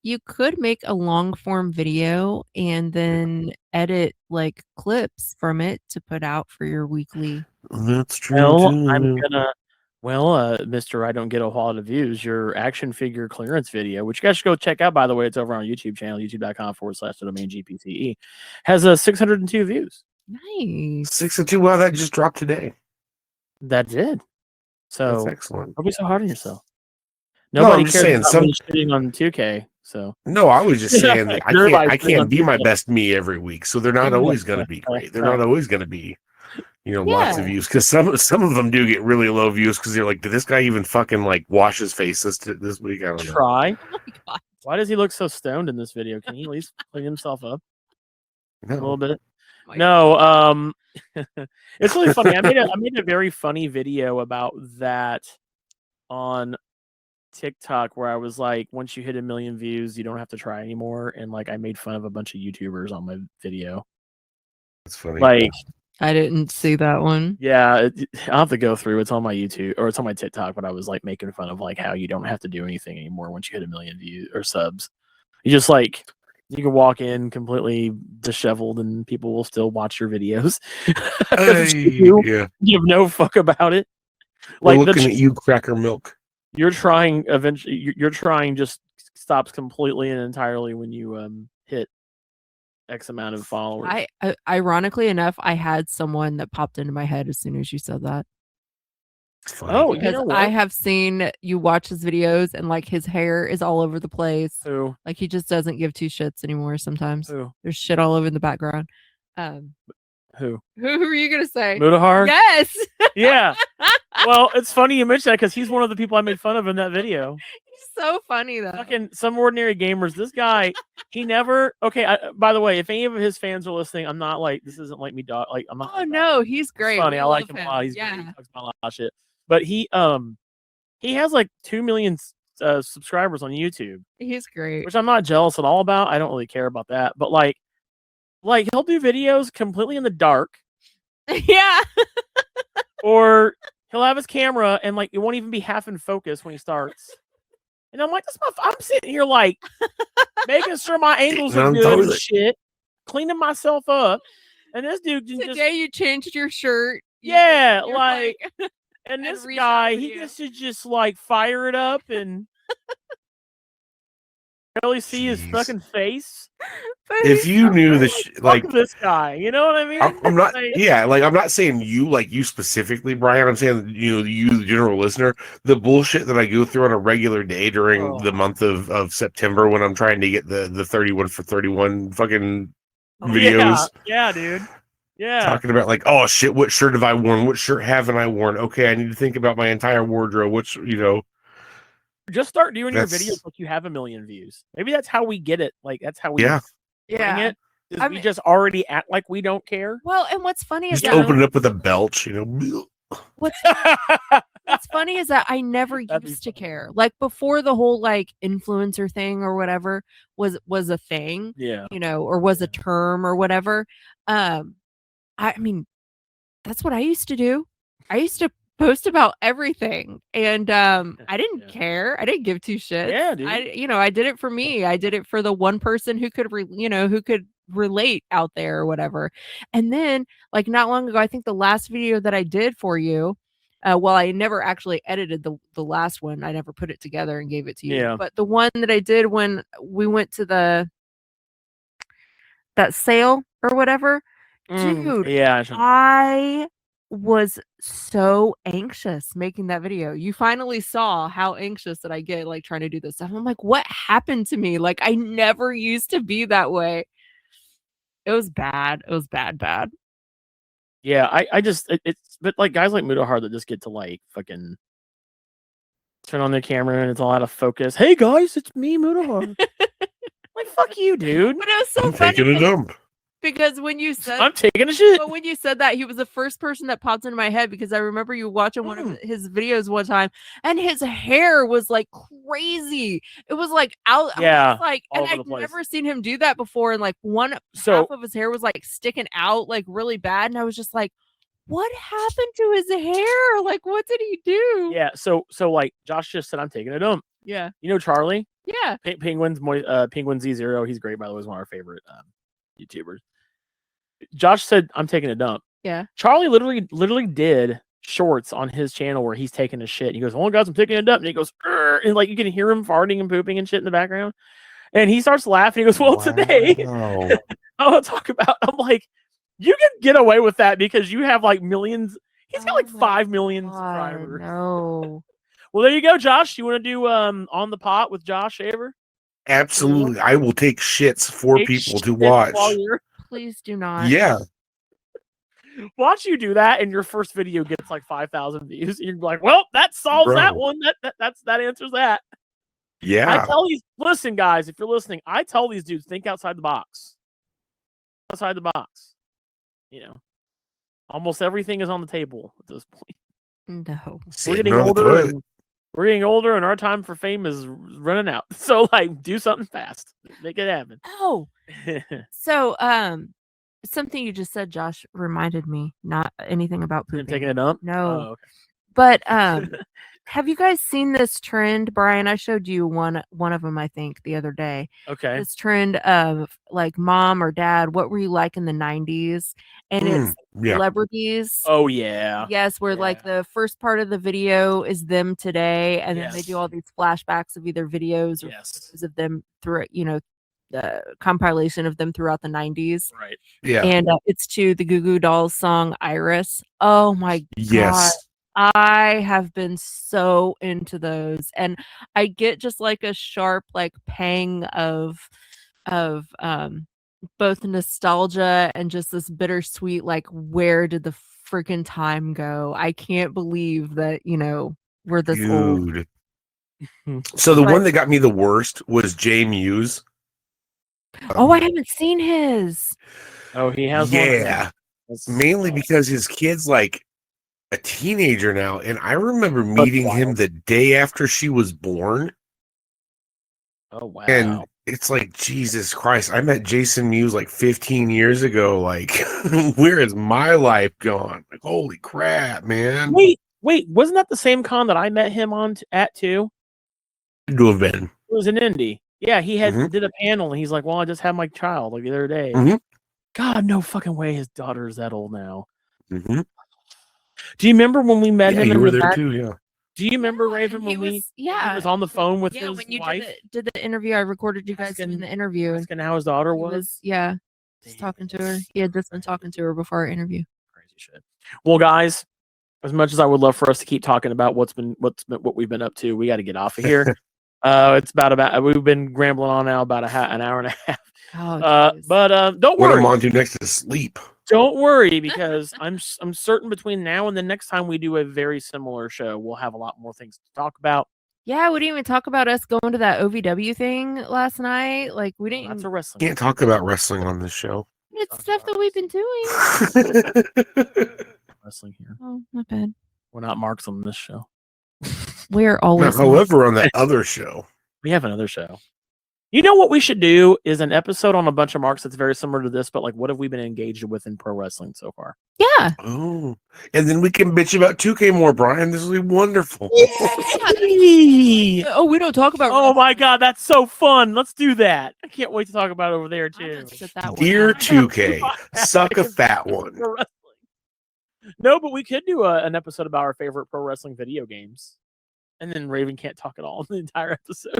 You could make a long form video and then edit like clips from it to put out for your weekly. That's true. Mr. I don't get a whole lot of views. Your action figure clearance video, which you guys should go check out, by the way, it's over on our YouTube channel, youtube.com/domain GPCE, has 602 views. Nice. 602. Wow, that just dropped today. That did. So that's excellent. Don't be so hard on yourself. Nobody cares about me shooting on 2K. So no, I was just saying that I can't be my best me every week, so they're not always going to be great. They're not always going to be, lots of views, because some of them do get really low views because they're like, did this guy even fucking like wash his face this week? I don't know. Try. Oh my God. Why does he look so stoned in this video? Can he at least clean himself up a little bit? No, it's really funny. I made a very funny video about that on TikTok where I was like, once you hit 1 million views, you don't have to try anymore. And like, I made fun of a bunch of YouTubers on my video. That's funny. Like, I didn't see that one. Yeah, I'll have to go through. It's on my YouTube or it's on my TikTok, but I was like making fun of like how you don't have to do anything anymore once you hit 1 million views or subs. You just like, you can walk in completely disheveled and people will still watch your videos. You have no fuck about it. Like, we're looking at you, Cracker Milk. You're trying just stops completely and entirely when you hit X amount of followers. Ironically enough, I had someone that popped into my head as soon as you said that. Oh, because I have seen you watch his videos and like his hair is all over the place. Who? Like he just doesn't give two shits anymore sometimes. Who? There's shit all over in the background. Who are you gonna say? Mutahar? Yes. Yeah. Well, it's funny you mention that because he's one of the people I made fun of in that video. He's so funny though. Fucking Some Ordinary Gamers. This guy, he never. Okay. By the way, if any of his fans are listening, I'm not like this. Isn't like me, dog. Like I'm not. Oh no, he's great. Funny. I like him a lot. He's great. He talks about a lot of shit. But he has like 2 million subscribers on YouTube. He's great. Which I'm not jealous at all about. I don't really care about that. But like he'll do videos completely in the dark. Yeah. Or he'll have his camera and like it won't even be half in focus when he starts. And I'm like, I'm sitting here like making sure my angles are good and shit, cleaning myself up. And this dude Today you changed your shirt. Yeah, like and this guy, he gets to just like fire it up and barely see his fucking face. If you knew like this guy, you know what I mean? I'm not. Yeah, like I'm not saying you specifically, Brian. I'm saying you, the general listener, the bullshit that I go through on a regular day during the month of September when I'm trying to get the 31 for 31 fucking videos. Yeah, dude. Yeah. Talking about like, oh shit, what shirt have I worn? What shirt haven't I worn? Okay, I need to think about my entire wardrobe. Which just start doing your videos like you have 1 million views. Maybe that's how we get it. Like that's how we bring it. We just already act like we don't care. Well, and what's funny is just open it up with a belch, What's funny is that I never used to care. Like before the whole like influencer thing or whatever was a thing. Yeah. Or was a term or whatever. I mean, that's what I used to do. I used to post about everything, and I didn't care. I didn't give two shits. Yeah, dude. I did it for me. I did it for the one person who could relate out there or whatever. And then, like not long ago, I think the last video that I did for you, well, I never actually edited the last one. I never put it together and gave it to you. Yeah. But the one that I did when we went to that sale or whatever. Dude, yeah, I was so anxious making that video. You finally saw how anxious that I get like trying to do this stuff. I'm like, what happened to me? Like I never used to be that way. It was bad. It was bad. Yeah, I just it's but like guys like Mudahar that just get to like fucking turn on their camera and it's all out of focus. Hey guys, it's me, Mudahar. Like fuck you, dude. But it was so I'm funny taking a dump. because when you said I'm taking a shit. but when you said that, he was the first person that popped into my head because I remember you watching one of his videos one time and his hair was like crazy. It was like out. Yeah, I was like, all and over I'd the place. never seen him do that before. And like half of his hair was like sticking out like really bad. And I was just like, what happened to his hair? Like, what did he do? Yeah, so like Josh just said I'm taking a dump. Yeah. You know Charlie? Yeah. Penguin Z0. He's great, by the way. He's one of our favorite YouTubers. Josh said, I'm taking a dump. Yeah. Charlie literally did shorts on his channel where he's taking a shit. He goes, oh, guys, I'm taking a dump. And he goes, "Urgh," and like you can hear him farting and pooping and shit in the background. And he starts laughing. He goes, well, today I want to talk about, I'm like, you can get away with that because you have like millions. He's got like 5 million subscribers. No. Well, there you go, Josh. You want to do On the Pot with Josh Shaver? Absolutely. I will take shits for Take people to shit watch. while you're- Please do not. Yeah. Watch you do that, and your first video gets like 5,000 views. And you're like, well, that solves Bro. that one. That answers that. Yeah. I tell these, listen, guys, if you're listening, I tell these dudes, think outside the box. Outside the box. You know, almost everything is on the table at this point. No. We're getting older. We're getting older, and our time for fame is running out. So, like, do something fast. Make it happen. Oh. So, something you just said, Josh, reminded me. Not anything about Been pooping. taking a dump? No. Oh, okay. But have you guys seen this trend, Brian? I showed you one of them, I think, the other day. Okay. This trend of like mom or dad, what were you like in the 90s? And it's celebrities. Oh, yeah. Yes, where like the first part of the video is them today, and then they Yes. do all these flashbacks of either videos or photos of them through, the compilation of them throughout the 90s. Right. Yeah. And it's to the Goo Goo Dolls song Iris. Oh my God. Yes. I have been so into those, and I get just like a sharp like pang of both nostalgia and just this bittersweet like where did the freaking time go? I can't believe that we're this old. So the one that got me the worst was Jay Muse. Oh, I haven't seen his. Oh, he has Yeah. one. Mainly because his kid's like a teenager now, and I remember meeting him the day after she was born. Oh, wow. And it's like, Jesus Christ, I met Jason Mewes like 15 years ago. Like, where is my life gone? Like, holy crap, man. Wait, wasn't that the same con that I met him on at too? It to have been. It was in Indy. Yeah, he had Mhm. did a panel and he's like, well, I just had my child like the other day. Mhm. God, no fucking way his daughter is that old now. Mm-hmm. Do you remember when we met him? You in were the there back? too, yeah. Do you remember Raven He when was, he was on the phone with his when you wife? did the interview, I recorded you guys in the interview, and Asking how his daughter he was? just talking to her. He had just been talking to her before our interview. Crazy shit. Well, guys, as much as I would love for us to keep talking about what we've been up to, we got to get off of here. It's about we've been rambling on now about an hour and a half. Oh, but don't What worry. I'm on to next is sleep. Don't worry, because I'm certain between now and the next time we do a very similar show, we'll have a lot more things to talk about. yeah, we didn't even talk about us going to that OVW thing last night. Like we didn't. That's a wrestling. Can't talk about wrestling on this show. It's stuff that we've been doing. Wrestling here. Oh, not bad. We're not marks on this show. We're Now, always. however, on that other show, We have another show. You know what we should do is an episode on a bunch of marks that's very similar to this, but like what have we been engaged with in pro wrestling so far? Yeah. oh, and then we can bitch about 2K more, Brian. This will be wonderful. Oh, we don't talk about. Oh my god, that's so fun. Let's do that. I can't wait to talk about it over there I'm too. gonna sit that one Dear out. 2K, suck a fat one. Pro wrestling. No, but we could do an episode about our favorite pro wrestling video games. And then Raven can't talk at all in the entire episode.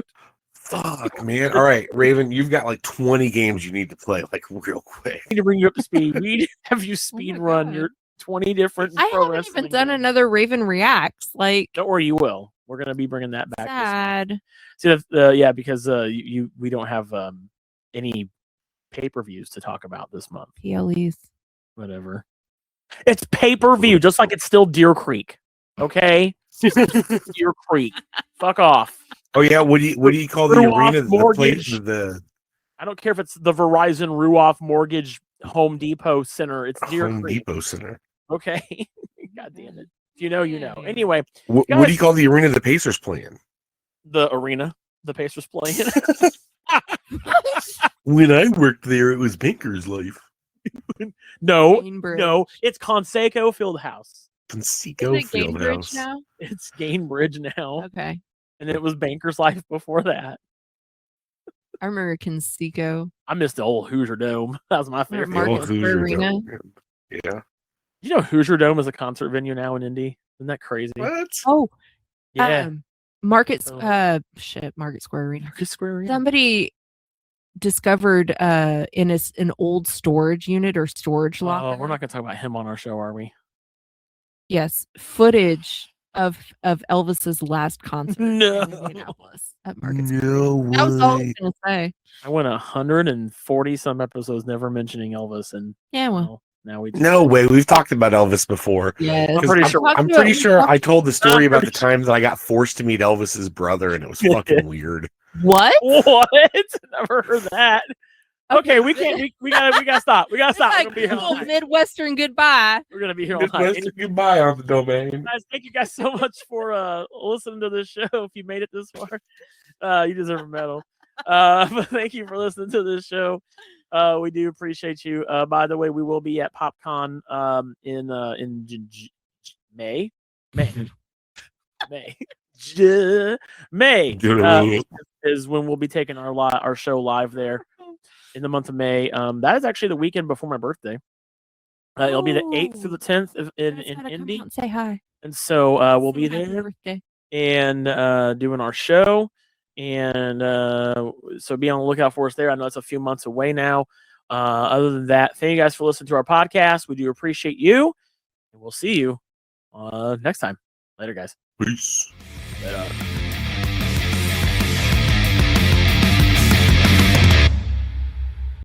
Fuck, man. All right, Raven, you've got like 20 games you need to play, like real quick. We need to bring you up to speed. We need to have you speed my run God. your 20 different. I pro haven't even wrestling done games. another Raven Reacts. Like, Don't worry, you will. We're gonna be bringing that back. sad. See, yeah, because we don't have any pay-per-views to talk about this month. PLEs. Whatever. It's pay-per-view, just like it's still Deer Creek. Okay, Deer Creek. Fuck off. Oh yeah, what do you call the Ruoff arena? The Mortgage. place, the I don't care if it's the Verizon Ruoff Mortgage Home Depot Center. It's Deer Home Creek. Depot Center. Okay. God damn it. If you know, you know. Anyway, What do you call the arena the Pacers playing? the arena the Pacers playing. When I worked there, it was Banker's Life. No, Gainbridge. no, it's Conseco Fieldhouse. Conseco Is it Gainbridge Fieldhouse. now? It's Gainbridge now, Okay. and it was Banker's Life before that. I remember Conseco. I missed the old Hoosier Dome. That was my favorite. The old Market Square Hoosier Arena. Dome. Yeah. You know, Hoosier Dome is a concert venue now in Indy. Isn't that crazy? What? Oh, Yeah, Market Oh. Market Square Arena. Market Square Arena. Somebody discovered in an old storage unit or storage locker. Oh, we're not going to talk about him on our show, are we? Yes, footage of Elvis's last concert No. in Indianapolis at Market Square. No That was all I was way. gonna say. I went 140 some episodes never mentioning Elvis, and Yeah, well, well, now we just No way. We've talked about Elvis before. yes. I'm pretty sure- I'm pretty sure I told the story about the time that I got forced to meet Elvis's brother, and it was fucking weird. What? What? Never heard that. Okay, we can't. We gotta stop. We gotta It's stop. We're like gonna be here all cool night. Midwestern goodbye. We're gonna be here all night. Goodbye on the domain. Guys, thank you guys so much for listening to this show. If you made it this far, you deserve a medal. But thank you for listening to this show. We do appreciate you. By the way, we will be at PopCon in May. May is when we'll be taking our show live there in the month of May. That is actually the weekend before my birthday. It'll be the 8th through the 10th in Indy. Say hi. And so we'll be Happy there birthday. and doing our show. And so be on the lookout for us there. I know it's a few months away now. Other than that, thank you guys for listening to our podcast. We do appreciate you. And we'll see you next time. Later, guys. Peace. Later.